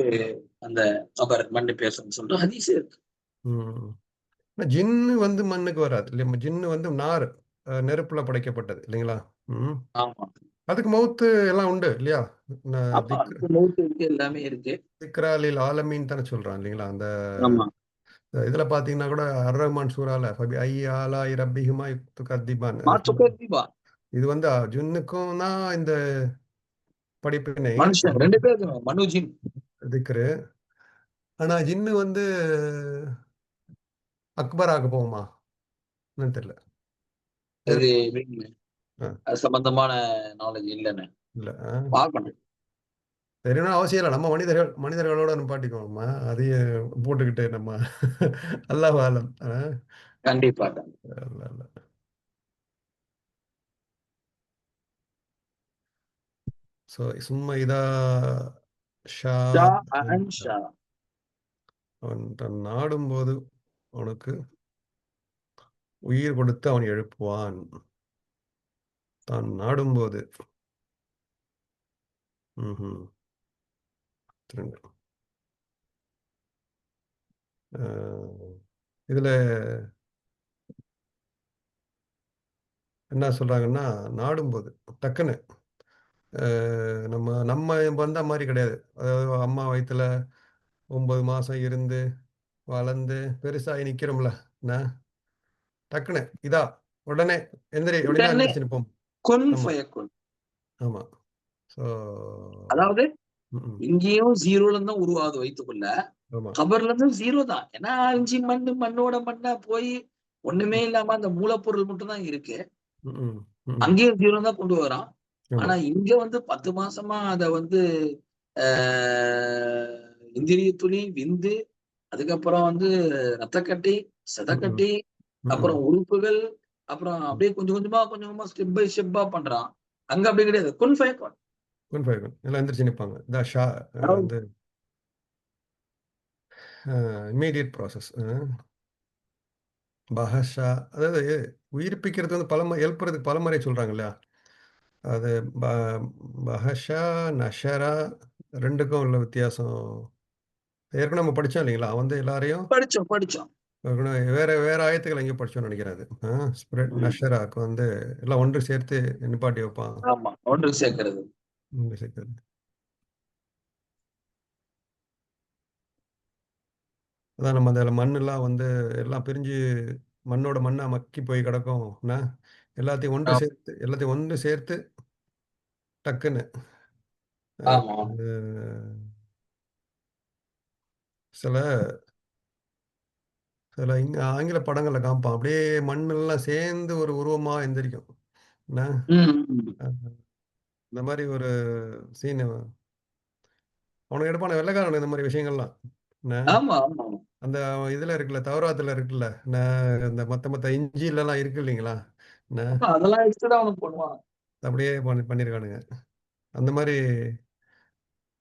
அந்த கபர் மண்ணு பேசும்ன்னு சொல்லிட்டு ஹதீஸே இருக்கு. ம். ஆனா ஜின்னு வந்து மண்ணுக்கு வராது. இல்லையா? ஜின்னு வந்து நார் நெருப்புல படைக்கப்பட்டது இல்லைங்களா? ம். ஆமா. அதுக்கு மவுத்து எல்லாம் உண்டு இல்லையா? ந ஆமா. திக் அதுக்கு மவுத் இருக்கு. எல்லாமே இருக்கு. திக்ரா லில் ஆலமீன் தானே சொல்றான் இல்லைங்களா? அந்த ஆமா. இதுல பார்த்தீங்கன்னா கூட அர் ரஹ்மான் சூரால ஃபபி ஐயி ஆலாஇ ரப்பிஹிமா துகத்திபான். மாற்றுக்கருத்திப்பா. இது வந்து ஜின்னுக்கும் தான் இந்த படிப்பினை. மனுஷன் 2 பேருக்கும் மனு, ஜின். திக்ரு. ஆனா ஜின்னு வந்து அக்பர் ஆக போகுமா? என்னன்னு தெரியல. அது நெருப்பு அ அது சம்பந்தமான நாலேட்ஜ் இல்லன்னு. இல்ல. பார்க்கணும். தெரியணும்னு அவசியம் இல்ல. நம்ம மனிதர்களோட நிப்பாட்டிக்குவோம் நம்ம. அதையும் போட்டுக்கிட்டு நம்ம அல்லாஹ் ஆலம். கண்டிப்பா. இல்ல, இல்ல. சும்மா இதா ஷா ஷா அன் ஷா. அவன் தன் நாடும்போது அவனுக்கு உயிர் கொடுத்து அவன் எழுப்புவான். தான் நாடும்போது. ம்ஹ்ம். திருங்க. அ இதுல என்ன சொல்றாங்கன்னா, நாடும்போது டக்குன்னு நம்ம நம்ம வந்தா மாரி கிடையாது. அதாவது அம்மா வயித்துல 9 மாசம் இருந்து, வளர்ந்து, பெருசாகி நிக்கிறோம்ல. என்ன டக்குனு இதா, உடனே எந்திரி அப்படின்னா உடனே எந்திரிச்சு நிப்போம். குன் ஆமா, ஃபயக்குன். ஆமா. ஸோ அதாவது ம். இங்கேயும் 0ல இருந்து தான் உருவாகுது வயித்துக்குள்ள. ஆமா. கபர்ல இருந்து 0 தான். ஏன்னா 5 மண்ணு மண்ணோட மண்ணா போய் ஒண்ணுமே ம். இல்லாம அந்த மூலப்பொருள் மட்டும் தான் இருக்கு. ம். ம். அங்கேயும் 0 தான் கொண்டு வரான். ஆமா. ஆனா இங்க வந்து 10 மாசமா அத வந்து ஆ இந்திரிய துளி, விந்து, அதுக்கப்புறம் வந்து ரத்தக்கட்டி, ம். சதைக்கட்டி, ம். அப்புறம் உறுப்புகள், அப்புறம் அப்படியே கொஞ்சம் கொஞ்சமா, கொஞ்சம் கொஞ்சமா ஸ்டெப் பை ஸ்டெப்பா பண்றான். அங்க அப்படி கிடையாது. குன் ஃபயக்குன். குன் ஃபயகுன். எல்லாம் எந்திரிச்சு நிப்பாங்க. இதான் ஷா அதாவது வந்து இம்மீடியேட் ப்ராசஸ். பஹஷா அதாவது உயிர்ப்பிக்கிறது வந்து எழுப்புறதுக்கு பலமுறை சொல்றாங்க இல்லையா? அது ப பஹஷா, நஷரா 2க்கும் உள்ள வித்தியாசம் ஏற்கனவே நம்ம படிச்சோம் இல்லைங்களா? வந்து எல்லாரையும் படிச்சோம், படிச்சோம். ஏற்கனவே வேற வேற ஆயத்துக்கள் எங்கேயோ படிச்சோம்னு நெனைக்கிறேன் அது. ஸ்பிரிட் ம். நஷராக்கு வந்து எல்லாம் ஒன்று சேர்த்து நிப்பாட்டி வைப்பான். ஆமா. ஒன்று சேர்க்கிறது. ஒன்று சேர்க்கிறது. அதான் நம்ம அந்த மண்ணெல்லாம் வந்து எல்லாம் பிரிஞ்சு மண்ணோட மண்ணா மக்கி போய் கிடக்கும். என்ன ஆம். எல்லாத்தையும் ஒன்று சேர்த்து டக்குன்னு ஆமா. அ சில சில ஆங்கில படங்கள்ல காமிப்பான். அப்படியே மண்ணெல்லாம் சேர்ந்து ஒரு உருவமா எந்திரிக்கும். என்ன ம், ம். அ இந்த மாரி ஒரு சீனு அவனுங்க எடுப்பானுங்க வெள்ளைக்காரனுங்க இந்த மாரி விஷயங்கள்லாம். என்ன ஆமா, ஆமா. அந்த இதுல இருக்குல்ல, தௌராத்துல இருக்குல்ல. இந்த மத்த மத்த இஞ்சிலலாம் இருக்கு இல்லைங்களா? என்ன ஆமா. அதெல்லாம் எடுத்து தான் அவனுக்கு பண்ணுவான். அப்படியே பண்ணியிருக்கானுங்க. அந்த மாரி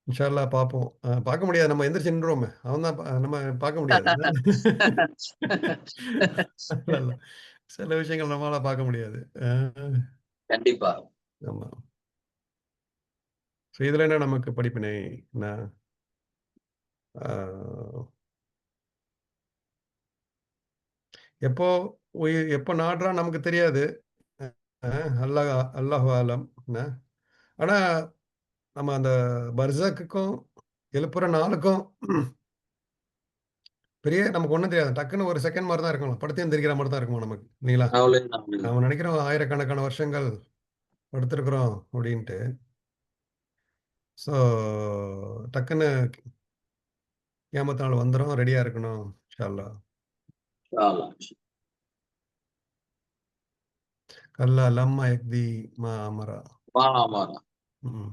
இன்ஷா அல்லாஹ் பார்ப்போம். பார்க்க முடியாது. நம்ம எந்திரிச்சு நின்றுவோமே. அவன் தான் நம்ம பார்க்க முடியாது. இல்ல, இல்ல. சில விஷயங்கள் நம்மளால பார்க்க முடியாது. அ கண்டிப்பா. ஆமா. ஸோ இதுல என்ன நமக்கு படிப்பினை? என்ன? ஆ எப்போ எப்போ நாடுறான்னு நமக்கு தெரியாது. அ அல்லாஹ் அல்லாஹு ஆலம். என்ன? ஆனா நம்ம அந்த பர்சக்குக்கும், எழுப்புற நாளுக்கும் பெரிய நமக்கு ஒண்ணும் தெரியாது. டக்குன்னு ஒரு செகண்ட் மாரி தான் இருக்கும். படுத்து எந்திரிக்கிற மாரி தான் இருக்கும் நமக்கு. இல்லைங்களா? அவ்வளவுதான், அவ்வளவுதான். நாம நெனைக்கிறோம் ஆயிரக்கணக்கான வருஷங்கள் படுத்திருக்கிறோம் அப்படின்ட்டு. ஸோ டக்குன்னு கியாமத் நாள் வந்துரும். ரெடியா இருக்கணும். இன்ஷா அல்லாஹ். இன்ஷா அல்லாஹ். கல்லா லம்மா யக்தி மா அமரா. ஆமா. ம்.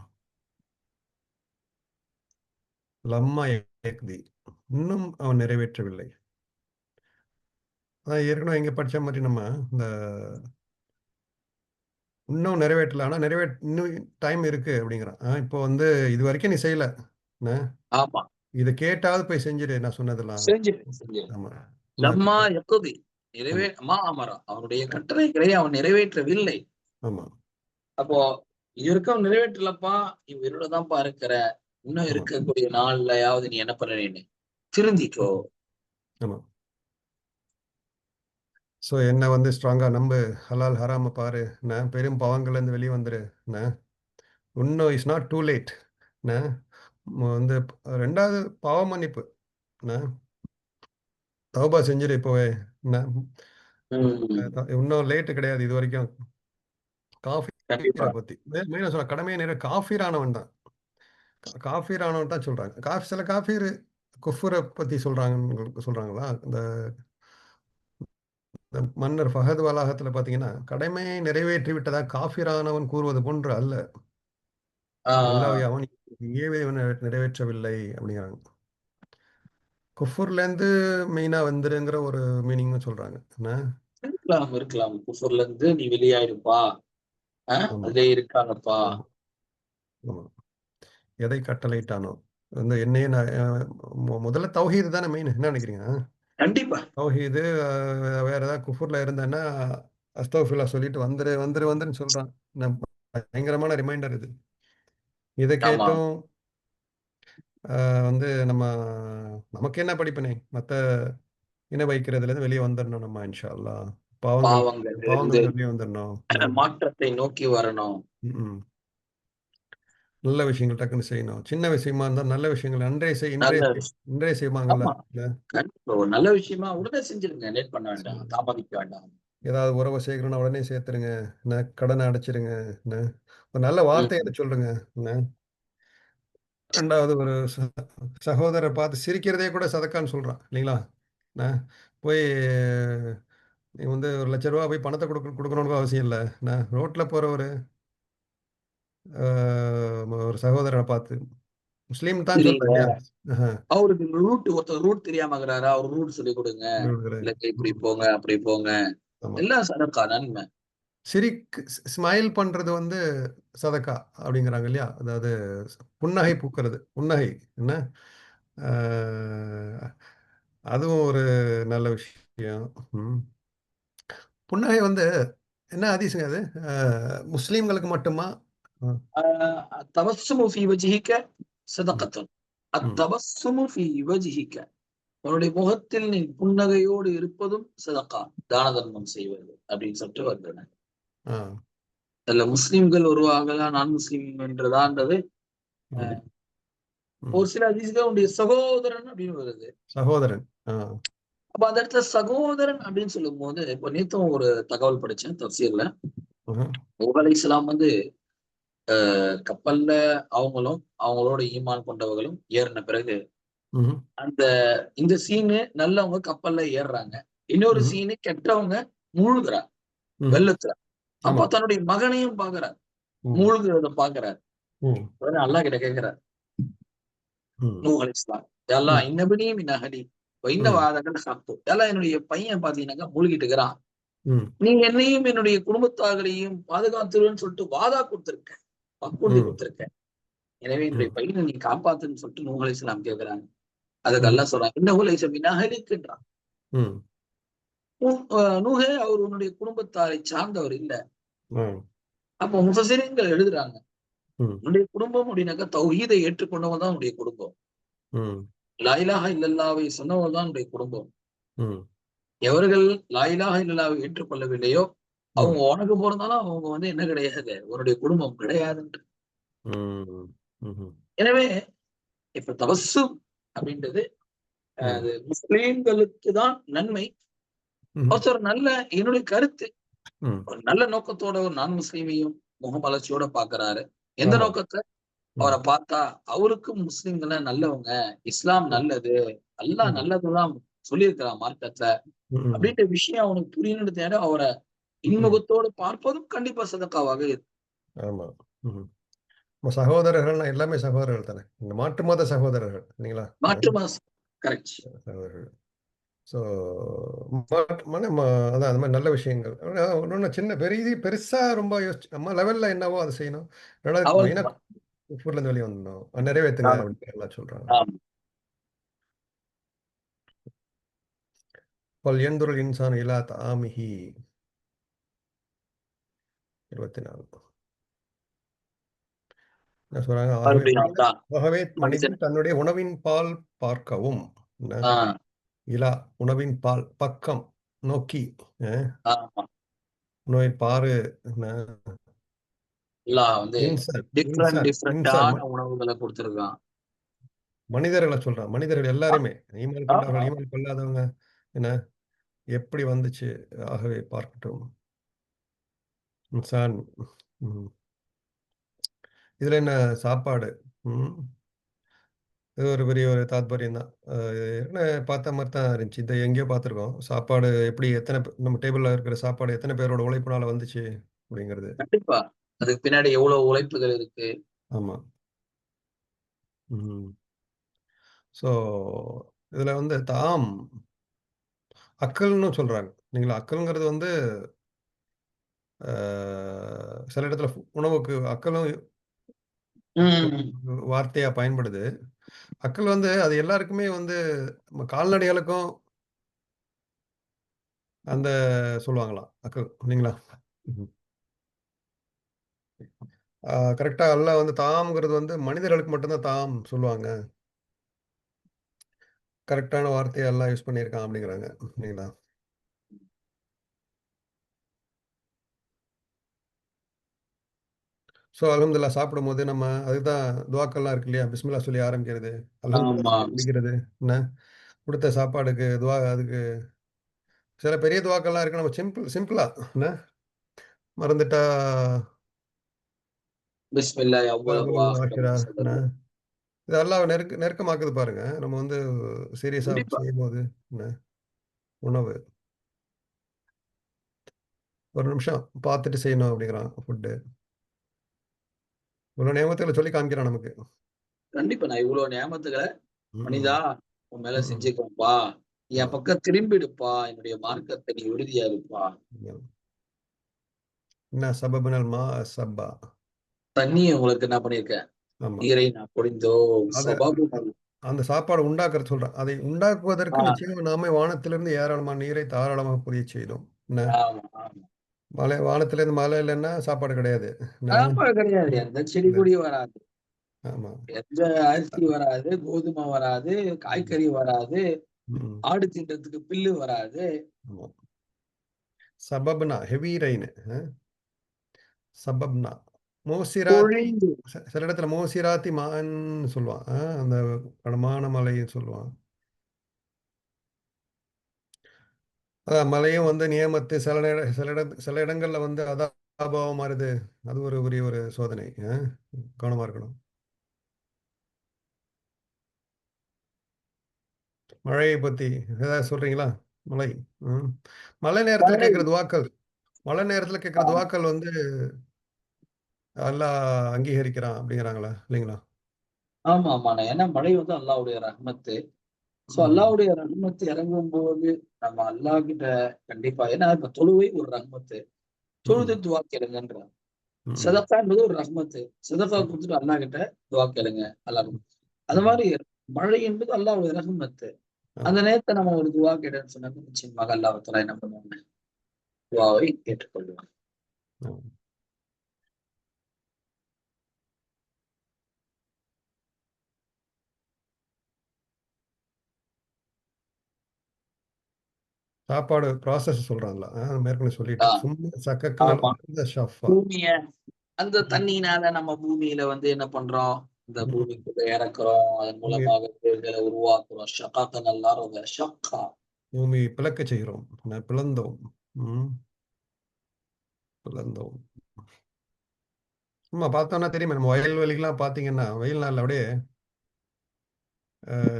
லம்மா யக்தி. இன்னும் அவன் நிறைவேற்றவில்லை. அதான் ஏற்கனவே எங்க படிச்ச மாரி நம்ம இந்த இன்னும் நிறைவேற்றல. ஆனா இன்னும் டைம் இருக்கு அப்படிங்கிறான். இப்போ வந்து இதுவரைக்கும் நீ செய்யல. என்ன? ஆமா. இத கேட்டாவது போய் செஞ்சுடு நான் சொன்னதெல்லாம். செஞ்சிரு. ஆமா. நான் லம்மா யக்தி. ஆமா, மா அமரா. அவனுடைய கட்டளைகளை அவன் நிறைவேற்றவில்லை. ஆமா, அப்போ இது வரைக்கும் நிறைவேற்றலப்பா, நீ உயிரோட தான்ப்பா இருக்கிற. இன்னும் ஆமா, இருக்கக்கூடிய நாள்லயாவது நீ என்ன பண்ண, திருந்திக்கோ. ஆமா. ஸோ என்ன வந்து ஸ்ட்ராங்கா நம்பு. ஹலால், ஹராம பாரு. என்ன? பெரும் பாவங்கள்லேருந்து வெளிய வந்துரு. என்ன? இன்னும் இட்ஸ் நாட் டூ லேட். என்ன? வந்து 2வது பாவ மன்னிப்பு. என்ன? தௌபா செஞ்சுரு இப்பவே. என்ன? ம். இன்னும் லேட் கிடையாது இதுவரைக்கும். காஃபிர கண்டிப்பா. பத்தி. மெயினா சொல்ல கடமையை காஃபிர் ஆனவன் தான். காஃபிர் ஆனவன் தான் சொல்றாங்க. சில காஃபிர் குஃப்ர பத்தி சொல்றாங்களா? இந்த இந்த மன்னர் ஃபஹத் வளாகத்துல பார்த்தீங்கன்னா, கடமையை நிறைவேற்றி விட்டதா காஃபிரானவன் கூறுவது போன்று அல்ல. ஆ அல்லாஹ் அவன் ஏவியவன் நிறைவேற்றவில்லை அப்படிங்கிறாங்க. குஃப்ர்லேருந்து மெயினா வந்துருங்கிற ஒரு மீனிங்னு சொல்றாங்க. என்ன? இருக்கலாம். குஃபர்ல இருந்து நீ வெளியாயிருப்பா. ஆமா, அதிலே இருக்காங்கப்பா. ஆமா, ஆமா. எதை கட்டளையிட்டானோ, வந்து என்னையே நான் முதல்ல தௌஹீது தானே மெயின். என்ன நினைக்கிறீங்க? கண்டிப்பா. தௌஹீது வேற ஏதாவது குஃப்ர்ல இருந்தேன்னா, அஸ்தக்ஃபிருல்லாஹ் சொல்லிட்டு வந்துரு, வந்துரு, வந்துருன்னு சொல்றான். பயங்கரமான ரிமைண்டர் இது. இத ஆமா. கேட்டும் அ வந்து நமக்கு என்ன படிப்பினை? மத்த இன வைக்கிறதுலேருந்து வெளிய வந்துரணும் நம்ம இன்ஷா அல்லாஹ். பாவங்கள் பாவங்கள்ல இருந்து பாவங்கள்லேருந்து வெளிய வந்துரணும். மாற்றத்தை நோக்கி வரணும். ம். நல்ல விஷயங்கள் டக்குன்னு செய்யணும். சின்ன விஷயமா இருந்தா நல்ல விஷயங்கள் அன்றே செய், இன்றே நல்ல செய். விஷயம். இன்றே செய்வாங்கல்ல. ஆமா. இல்ல? கண்டிப்பா. ஒரு நல்ல விஷயமா உடனே செஞ்சிருங்க. லேட் பண்ண சரி. வேண்டாம். தாமதிக்க வேண்டாம். ஏதாவது உறவ சேர்க்கணும்னா உடனே சேர்த்துருங்க. என்ன? கடன அடைச்சிருங்க. என்ன? ஒரு நல்ல வார்த்தைய ம். சொல்லுங்க. என்ன? 2வது ஒரு சகோதரர பார்த்து சிரிக்கிறதே கூட சதக்கான்னு சொல்றான். இல்லைங்களா? என்ன? போய் நீ வந்து ரூ. 1,00,000 போய் பணத்த குடுக்கணும்னு அவசியம் இல்ல. என்ன? ரோட்ல போற அ ஒரு சகோதரர பார்த்து முஸ்லீம் தான் சொல்றேன் சரிங்க. இல்லையா? ஆஹ. அவருக்கு ஒருத்தர் ரூட் தெரியாம இருக்கிறாரா, அவருக்கு ரூட் சொல்லிக் குடுங்க. சொல்லி கொடுக்குறேன். இல்ல இப்படி ம். போங்க, அப்படி போங்க. ஆமா. எல்லாம் சதக்கா நன்மை. ஸ்மைல் பண்றது வந்து சதக்கா அப்படிங்கிறாங்க இல்லையா? அதாவது புன்னகை பூக்கிறது. புன்னகை என்ன? அ அதுவும் ஒரு நல்ல விஷயம். ம். புன்னகை வந்து என்ன ஹதீஸ்ங்க அது? முஸ்லீம்களுக்கு மட்டுமா? ம். ஆ அத்தபஸ்ஸுமு ஃபீ வஜ்ஹிக ம். ஸதகத்துன். ம். அத்தபஸ்ஸுமு ஃபீ வஜ்ஹிக. உன்னுடைய முகத்தில் நீ புன்னகையோடு இருப்பதும் சதக்கா. தான தர்மம் செய்வது அப்படின்னு சொல்லிட்டு வருதுங்க. ஆ. அதுல முஸ்லிம்கள் உருவாகலாம், நான் முஸ்லிம் என்றுதான்றது ம். ஒரு ம். சில ஹதீஸ்கள் உன்னுடைய சகோதரன் அப்படின்னு வருது. சகோதரன். ஆ. அப்ப அந்த இடத்துல சகோதரன் அப்படின்னு சொல்லும்போது, இப்ப நேத்தும் ஒரு தகவல் படிச்சேன் தஃசீர்ல. ம்ஹ்ம். நூஹ் அலைஹிஸ்ஸலாம் வந்து கப்பல்ல அவங்களும், அவங்களோட ஈமான் கொண்டவர்களும் ஏறுன பிறகு, ம்ஹ்ம். அந்த இந்த சீனு நல்லவங்க கப்பல்ல ஏறுறாங்க. இன்னொரு ம்ஹ்ம். சீனு கெட்டவங்க மூழ்குறாங்க ம்ஹ்ம். வெள்ளத்துல. ஆமா. அப்ப தன்னுடைய மகனையும் பார்க்கிறார். ம். மூழ்குறத பார்க்கிறார். ம். உடனே அல்லாஹ் கிட்ட கேட்கிறார். ம். நூஹ் அலைஹிஸ்ஸலாம். யா அல்லாஹ் ம். இன்னபினி மின் அஹ்லி வ இன்ன ம். வஅதக ஹக்கு. யா அல்லாஹ் என்னுடைய பையன் பார்த்தீங்கன்னாக்கா மூழ்கிட்டு இருக்கிறான். ம். நீ என்னையும் என்னுடைய குடும்பத்தார்களையும் பாதுகாத்துருவேன்னு சொல்லிட்டு வாதா குடுத்திருக்க. வாக்குறுதி ம். குடுத்திருக்க. எனவே இன்றைய ம். பையனை நீ காப்பாத்துன்னு சொல்லிட்டு நூஹ் அலைஹிஸ்ஸலாம் கேட்கிறாங்க. அதுக்கு ம். அல்லாஹ் சொல்றான், இன்னஹு லைஸ மின் அஹ்லிக்ன்றான். ம். நூஹே அவர் உன்னுடைய குடும்பத்தாரை சார்ந்தவர் இல்ல. ம். அப்போ முஃபஸிரீன்கள் எழுதுறாங்க, ம். உன்னுடைய குடும்பம் அப்படின்னாக்கா தௌஹீதை ஏற்றுக்கொண்டவங்க தான் உன்னுடைய குடும்பம். ம். லா இலாஹ இல்லல்லாஹ்வை சொன்னவங்க தான் உன்னுடைய குடும்பம். ம். எவர்கள் லா இலாஹ இல்லல்லாஹ்வை ஏற்றுக்கொள்ளவில்லையோ, அவங்க ம். உனக்கு பொறந்தாலும் அவங்க வந்து என்ன கிடையாது, உன்னுடைய குடும்பம் கிடையாதுன்ட்டு. ம். ம்ஹ்ம். எனவே இப்ப தவஸ்ஸும் அப்படின்றது ம். அது முஸ்லிம்களுக்கு தான் நன்மை. ம்ஹ்ம். ஒருத்தர் நல்ல என்னுடைய கருத்து. ம். ஒரு நல்ல நோக்கத்தோட ஒரு நான் முஸ்லீமையும் முகமலர்ச்சியோட பார்க்கிறாரு. எந்த ஆமா. நோக்கத்த? ம். அவர பார்த்தா, அவருக்கும் முஸ்லிம்கள்லாம் நல்லவங்க. இஸ்லாம் ம். நல்லது. அல்லாஹ் ம். நல்லதுதான் சொல்லியிருக்கிறான் மார்க்கத்துல. ம். அப்படின்ற விஷயம் அவனுக்கு புரியணும்னு தேட அவர ம். இன்முகத்தோடு பார்ப்பதும் கண்டிப்பா சதக்காவாக இருக்கு. ஆமா. ம்ஹ்ம். நம்ம சகோதரர்கள்னா எல்லாமே சகோதரர்கள் தானே. இந்த மாற்று மத சகோதரர்கள் இல்லைங்களா? மாற்று மாஸ் கரெக்ட். சகோதரர்கள். ஸோ மாற்று மன ம அதான் அந்த மாரி நல்ல விஷயங்கள். ஆனா இன்னொன்னு சின்ன பெருசா ரொம்ப யோசிச்சு நம்ம லெவல்ல என்னவோ அத செய்யணும். 2வது மெயினா அவ்வளவுதான். குஃபூர்லேருந்து வெளிய வந்துடணும். நிறைவேத்துங்க ஆமா, அப்படின்னு எல்லாம் சொல்றாங்க. ஆமா. "பல்யன்துருல் இன்சானு இலா தஆமிஹி" 24. என்ன சொல்றாங்க? மறுபடியும் அதான் ஆகவே மனிதன். மனிதன் தன்னுடைய உணவின் பால் பார்க்கவும், என்ன ஆ, இலா உணவின் பால் பக்கம் நோக்கி, அ ஆமா. உணவை பாரு என்ன அல்லாஹ் வந்து இன்சான் டிஃபரெண்ட் இன்சான் இன்சான் டிஃபரெண்டான உணவுகள குடுத்திருக்கான். மனிதர்கள சொல்றான். மனிதர்கள் எல்லாருமே ஈமான் கொண்டவர்கள், ஆமா. ஈமான் கொள்ளாதவங்க என்ன எப்படி வந்துச்சு? ஆகவே பார்க்கட்டும். இன்சான் ம். இதுல என்ன சாப்பாடு? ம். இது ஒரு பெரிய ஒரு தாத்பரியம் தான். என்ன பார்த்த மாரி தான் இருந்துச்சு. இத எங்கேயோ பார்த்துருக்கோம். சாப்பாடு எப்படி எத்தன நம்ம டேபிள்ல இருக்கிற சாப்பாடு எத்தன பேரோட உழைப்புனால வந்துச்சு அப்படிங்கிறது. கண்டிப்பா. அதுக்கு பின்னாடி எவ்வளவு உழைப்புகள் இருக்கு. ஆமா. ம். ஸோ இதுல வந்து அக்கல்ன்னு சொல்றாங்க. இல்லைங்களா? அக்கல்ங்கிறது வந்து அ சில இடத்துல உணவுக்கு அக்கலும் ம். வார்த்தையா பயன்படுது. அக்கல் வந்து அது எல்லாருக்குமே வந்து நம்ம கால்நடைகளுக்கும் அந்த சொல்லுவாங்களாம். அக்கல் இல்லைங்களா? ம். கரெக்ட்டா அல்லாஹ் வந்து தாம்ங்கிறது வந்து மனிதர்களுக்கு மட்டும் தான் தாம் சொல்லுவாங்க. கரெக்ட்டான வார்த்தைய அல்லாஹ் யூஸ் பண்ணியிருக்கான் அப்படிங்கிறாங்க. இல்லைங்களா? ஸோ அல்ஹம்துலில்லாஹ் சாப்பிடும்போது நம்ம அதுதான் துஆக்கள்லாம் இருக்கு இல்லையா? பிஸ்மில்லா சொல்லி ஆரம்பிக்கிறது. அல்ஹம்துலில்லாஹ் ஆமா. சொல்லி முடிக்கிறது. என்ன? குடுத்த சாப்பாடுக்கு அதுக்கு சில பெரிய துஆக்கள்லாம் இருக்கு. நம்ம சிம்பிளா என்ன? மறந்துட்டா பிஸ்மில்லாஹி அவ்வலஹு வ ஆஹிரஹு ஆஹிரா என்ன? வஸல்லல்லாஹு. இது அல்லாஹ் நெருக்கமாக்குது பாருங்க. நம்ம வந்து சீரியஸா கண்டிப்பா. செய்யும்போது என்ன? உணவு. ஒரு நிமிஷம் பார்த்துட்டு செய்யணும் அப்படிங்கிறான் ஃபுட்டு. இவ்வளோ நியமத்துகள சொல்லி காமிக்கிறான் நமக்கு. கண்டிப்பா. நான் இவ்ளோ நியாமத்துகள மனிதா ம். உன் மேல ம். செஞ்சுக்கிறேன்ப்பா. என் ஆமா. பக்கம் திரும்பிடுப்பா. என்னுடைய ம். மார்க்கத்த நீ உறுதியா இருப்பா. ம். "இன்னா சபபனல் மாஅ சப்பா" தண்ணிய உங்களுக்கு என்ன பண்ணியிருக்கேன்? ஆமா. நீரை நான் பொழிந்தோம். அத சபபுனல். அந்த சாப்பாடு உண்டாக்குறத சொல்றான். அதை உண்டாக்குவதற்கு ஆ, நிச்சயமா நாமே வானத்திலிருந்து ஏராளமான நீரை தாராளமாக பொழியச் செய்தோம். என்ன? ஆமா, ஆமா. வானத்திலேருந்து மழை இல்லன்னா சாப்பாடு கிடையாது. என்ன? சாப்பாடு கிடையாது. ம். எந்த செடி இல்ல. கொடி வராது. ஆமா. எந்த அரிசி வராது, கோதுமை வராது, ம். காய்கறி வராது, ம். ஆடு தின்றதுக்கு புல்லு வராது. ஆமா. சபப்னா ஹெவி ரெயின். சபப்னா. மோசிராத்தி பொழிந்து சில இடத்துல மோசிராத்தி மான்னு சொல்லுவான். அந்த கனமான மழைன்னு சொல்லுவான். அதான் மழையும் வந்து நியமத்து சில இடங்கள்ல வந்து அதாபாவா மாறுது. அது ஒரு பெரிய ஒரு சோதனை. கவனமா இருக்கணும். மழைய பத்தி ஏதாவது சொல்றீங்களா? மழை. ம். மழை நேரத்தில மழை. கேட்கிற துவாக்கள் மழை நேரத்தில கேட்கிற ஆமா, துவாக்கள் வந்து அல்லாஹ் அங்கீகரிக்கிறான் அப்படிங்கிறாங்களா? இல்லைங்களா? ஆமா. ஏன்னா மழை வந்து அல்லாஹ்வுடைய ரஹ்மத்து. சோ ம். அல்லாஹ்வுடைய ரஹ்மத் இறங்கும்போது நம்ம அல்லாஹ் கிட்ட கண்டிப்பா ஏன்னா இப்ப தொழுகை ஒரு ரஹ்மத்து. தொழுது ம். துவா கேளுங்கன்றான். ம். சதக்கா என்பது ஒரு ரஹ்மத்து. சதக்கா ம். குடுத்துட்டு அல்லாஹ் கிட்ட துவா கேளுங்க. அல்லாஹ் ம். அது ம்ஹ்ம். மாரி மழை என்பது அல்லாஹ்வுடைய ரஹ்மத்து. ஆமா. அந்த நேரத்துல நம்ம ஒரு துவா கேட்டோம்னு சொன்னாக்க நிச்சயமாக அல்லாஹ் தஆலா என்ன பண்ணுவாங்க? துவாவை ஏற்றுக்கொள்வாங்க. ஆமா. சாப்பாடு ப்ராசஸ் சொல்றான்ல. ஏற்கனவே ஆ, சொல்லிட்டேன். சும்மா சக்கக்குல ஆமா. ஷஃபா. பூமிய அந்த ம். தண்ணீனால நம்ம பூமியில வந்து என்ன பண்றோம்? இந்த ம். பூமிக்குள்ள இறக்குறோம். அதன் பூமிய மூலமாக பயிர்களை உருவாக்குறோம். ஷகாக்கன அல்-அர்த ஷக்கா. பூமியை பிளக்கச் செய்கிறோம். பிளந்தோம். ம். பிளந்தோம். சும்மா பார்த்தோம்னா தெரியுமே. நம்ம வயல்வெளிலாம் பார்த்தீங்கன்னா, வெயில் நாள்ல அப்படியே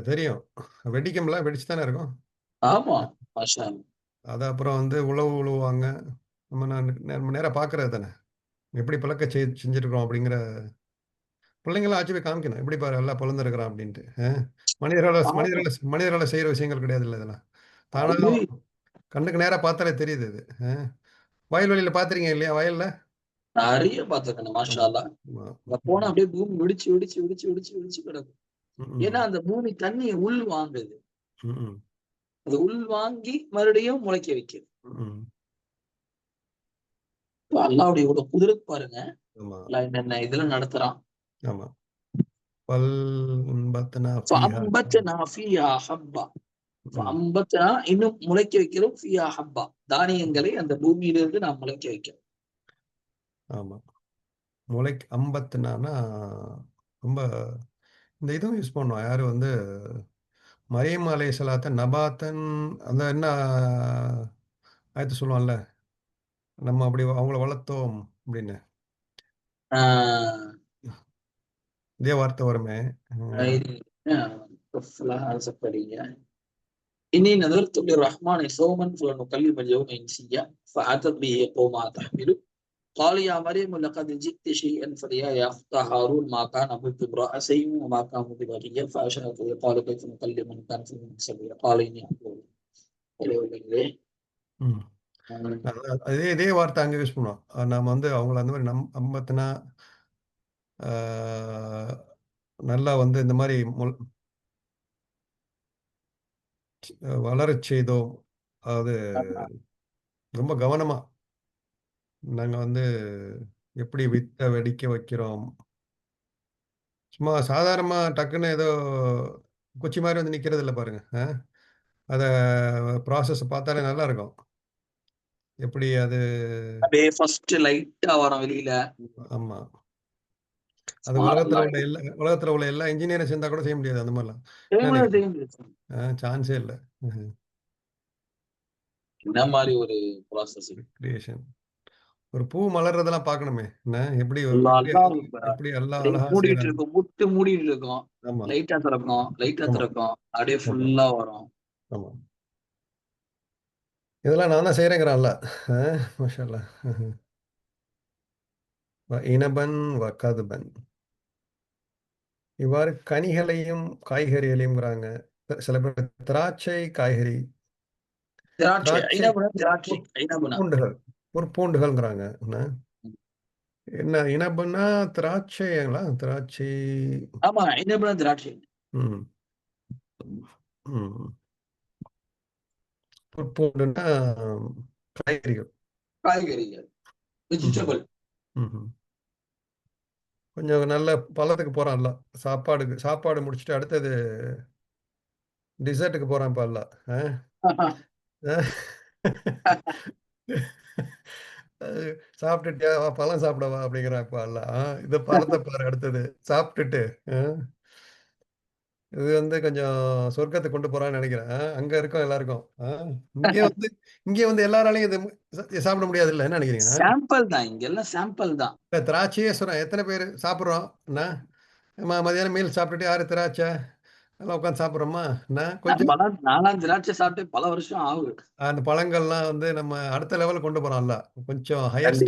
தெரியும். வெடிக்கும்ல, வெடிச்சு தானே இருக்கும். ஆமா. மாஷா அல்லாஹ். அது அப்புறம் வந்து உழவு உழுவாங்க. நம்ம நேரா பார்க்குறது தானே. எப்படி பிளக்க செஞ்சிருக்கிறோம் அப்படிங்கிற பிள்ளைங்கலாம் ஆச்சு போய் காமிக்கணும். எப்படி பாரு எல்லாம் பொளந்திருக்கிறான் அப்படின்ட்டு. மனிதரால ஆமா. மனிதரால மனிதரால செய்ற விஷயங்கள் கிடையாதுல்ல இதெல்லாம். தானா அது கண்ணுக்கு நேரா பார்த்தாலே தெரியுது இது. வயல்வெளியில பார்த்துருக்கீங்க இல்லையா? வயல்ல? நெறைய பார்த்துருக்கேன். மாஷா ஆமா. அல்லாஹ். ஆமா. அங்க போனா ம். அப்படியே பூமி வெடிச்சு, வெடிச்சு, வெடிச்சு, வெடிச்சு, வெடிச்சு கிடக்கும். ஏன்னா ம். அந்த பூமி தண்ணிய உள் வாங்குது. ம். அது உள் வாங்கி மறுபடியும் முளைக்க வைக்குது. ம். இப்ப அல்லாஹ்வுடைய இவ்வளவு குதிரத் பாருங்க. ஆமா. அல்லாஹ் என்னென்ன இதுல நடத்துறான். ஆமா. பல் அன்பத்னா ஃபீஹா. ஃபஅம்பத்னா ஃபிய்ஹா ஹப்பா. ம். ஃபஅம்பத்னா இன்னும் முளைக்க வைக்கிறோம் ஃபிய்ஹா ஹப்பா. தானியங்களை அந்த பூமியிலிருந்து நாம் முளைக்க வைக்கிறோம். ஆமா. அம்பத்னானா ரொம்ப இந்த இதுவும் யூஸ் பண்ணுவோம். யாரு வந்து மரியம் அலைஹிஸ்ஸலாத்த நபாத்தன் அந்த என்ன ஆயத்து சொல்லுவான்ல. நம்ம அப்படி அவங்கள வளர்த்தோம் அப்படின்னு. ஆ இதே வார்த்தை வருமே. ம். இது படிங்க. إني نذرت للرحمن صوما فلنكلم اليوم إنسيا فأتت به قومها تحمله قال يا مريم لقد جئت شيئا فريا يا أخت هارون ما كان أبوك امرأ سيء وما كان أبوك بغيا فأشارت إليه قال كيف نكلم من كان في المهد صبيا قال إني أقول ம். அதே இதே வார்த்தை அங்க யூஸ் பண்ணுவோம். நாம வந்து அவங்கள அந்த மாரி அம்பத்தனா ஆ நல்லா வந்து இந்த மாரி வளரச் செய்தோம். அதாவது ரொம்ப கவனமா நாங்க வந்து எப்படி வித்த வெடிக்க வைக்கிறோம். சும்மா சாதாரணமா டக்குன்னு ஏதோ குச்சி மாரி வந்து நிக்கிறது இல்ல பாருங்க. அத ப்ராசஸ் பார்த்தாலே நல்லா இருக்கும். எப்படி அது அப்படியே ஃபர்ஸ்ட் லைட்டா வரும் வெளியில. ஆமா. அது சுப்ஹானல்லாஹ். உலகத்துல உள்ள எல்லா இன்ஜினியரும் சேர்ந்தா கூட செய்ய முடியாது அந்த மாரிலாம். என்ன செய்ய நினைக்கிறீங்க? முடியாது. சான்ஸே இல்ல. ம்ஹ்ம். என்ன மாரி ஒரு ப்ராசஸிங். கிரியேஷன். ஒரு பூ மலர்றதெல்லாம் பார்க்கணுமே! என்ன எப்படி எப்படி நல்லா இருக்கும். எப்படி எல்லாம் அப்படியே அழகா மூடிட்டு செய்றாங்க. இருக்கும். முட்டு மூடிட்டு இருக்கும். ஆமா, லைட்டா திறக்கும், லைட்டா ஆமா, திறக்கும். அப்படியே ஆமா, ஃபுல்லா வரும். ஆமா. இதெல்லாம் நான் தான் செய்றேங்கிறான்ல. அ மாஷா அல்லாஹ். இனபன் வ கதுபன். இவ்வாறு கனிகளையும், காய்கறிகளையும்ங்கிறாங்க. சில பேர் திராட்சை, காய்கறி, திராட்சை. திராட்சை ஐனாபுனா திராட்சை. ஐனாபுனா. புற்பூண்டுகள், புற்பூண்டுகள்ங்கிறாங்க. என்ன இனபன்னா திராட்சைங்களா? திராட்சை ஆமா. ஐனாபுனா திராட்சை. ம், ம். புற்பூண்டுன்னா காய்கறிகள். காய்கறிகள். ம்ஹ்ம், வெஜிடபிள். ம்ஹ்ம். கொஞ்சம் நல்ல பள்ளத்துக்கு போறான் எல்லாம். சாப்பாடு முடிச்சுட்டு அடுத்தது டிசர்ட்டுக்கு போறான் இப்ப எல்லாம். அ. அது சாப்பிட்டுட்டியா? வா பழம் சாப்பிட வா அப்படிங்கிறான் இப்ப எல்லாம். இந்த பழத்த பாரு அடுத்தது. சாப்பிட்டுட்டு அ இது வந்து கொஞ்சம் சொர்க்கத்துக்கு கொண்டு போறான்னு நெனைக்கிறேன். அங்க இருக்கோம் எல்லாருக்கும். இங்கே வந்து எல்லாராலயும் இது சாப்பிட முடியாதுல்ல. என்ன நெனைக்கிறீங்க? சாம்பிள் தான். இங்கெல்லாம் சாம்பிள் தான். இல்ல திராட்சையே சொல்றேன். எத்தன பேரு சாப்பிடுறோம்? என்ன? மதியானம் மீல் சாப்பிட்டுட்டு யாரு திராட்சை? எல்லாம் உட்கார்ந்து சாப்பிடுறோமா? என்ன? கொஞ்சம் நான்லாம் திராட்சை சாப்பிட்டு பல வருஷம் ஆகுது. அந்த பழங்கள்லாம் வந்து நம்ம அடுத்த லெவலுக்கு கொண்டு போறோம்ல. கொஞ்சம் ஹையர் கண்டிப்பா. ஸ்டேஜ்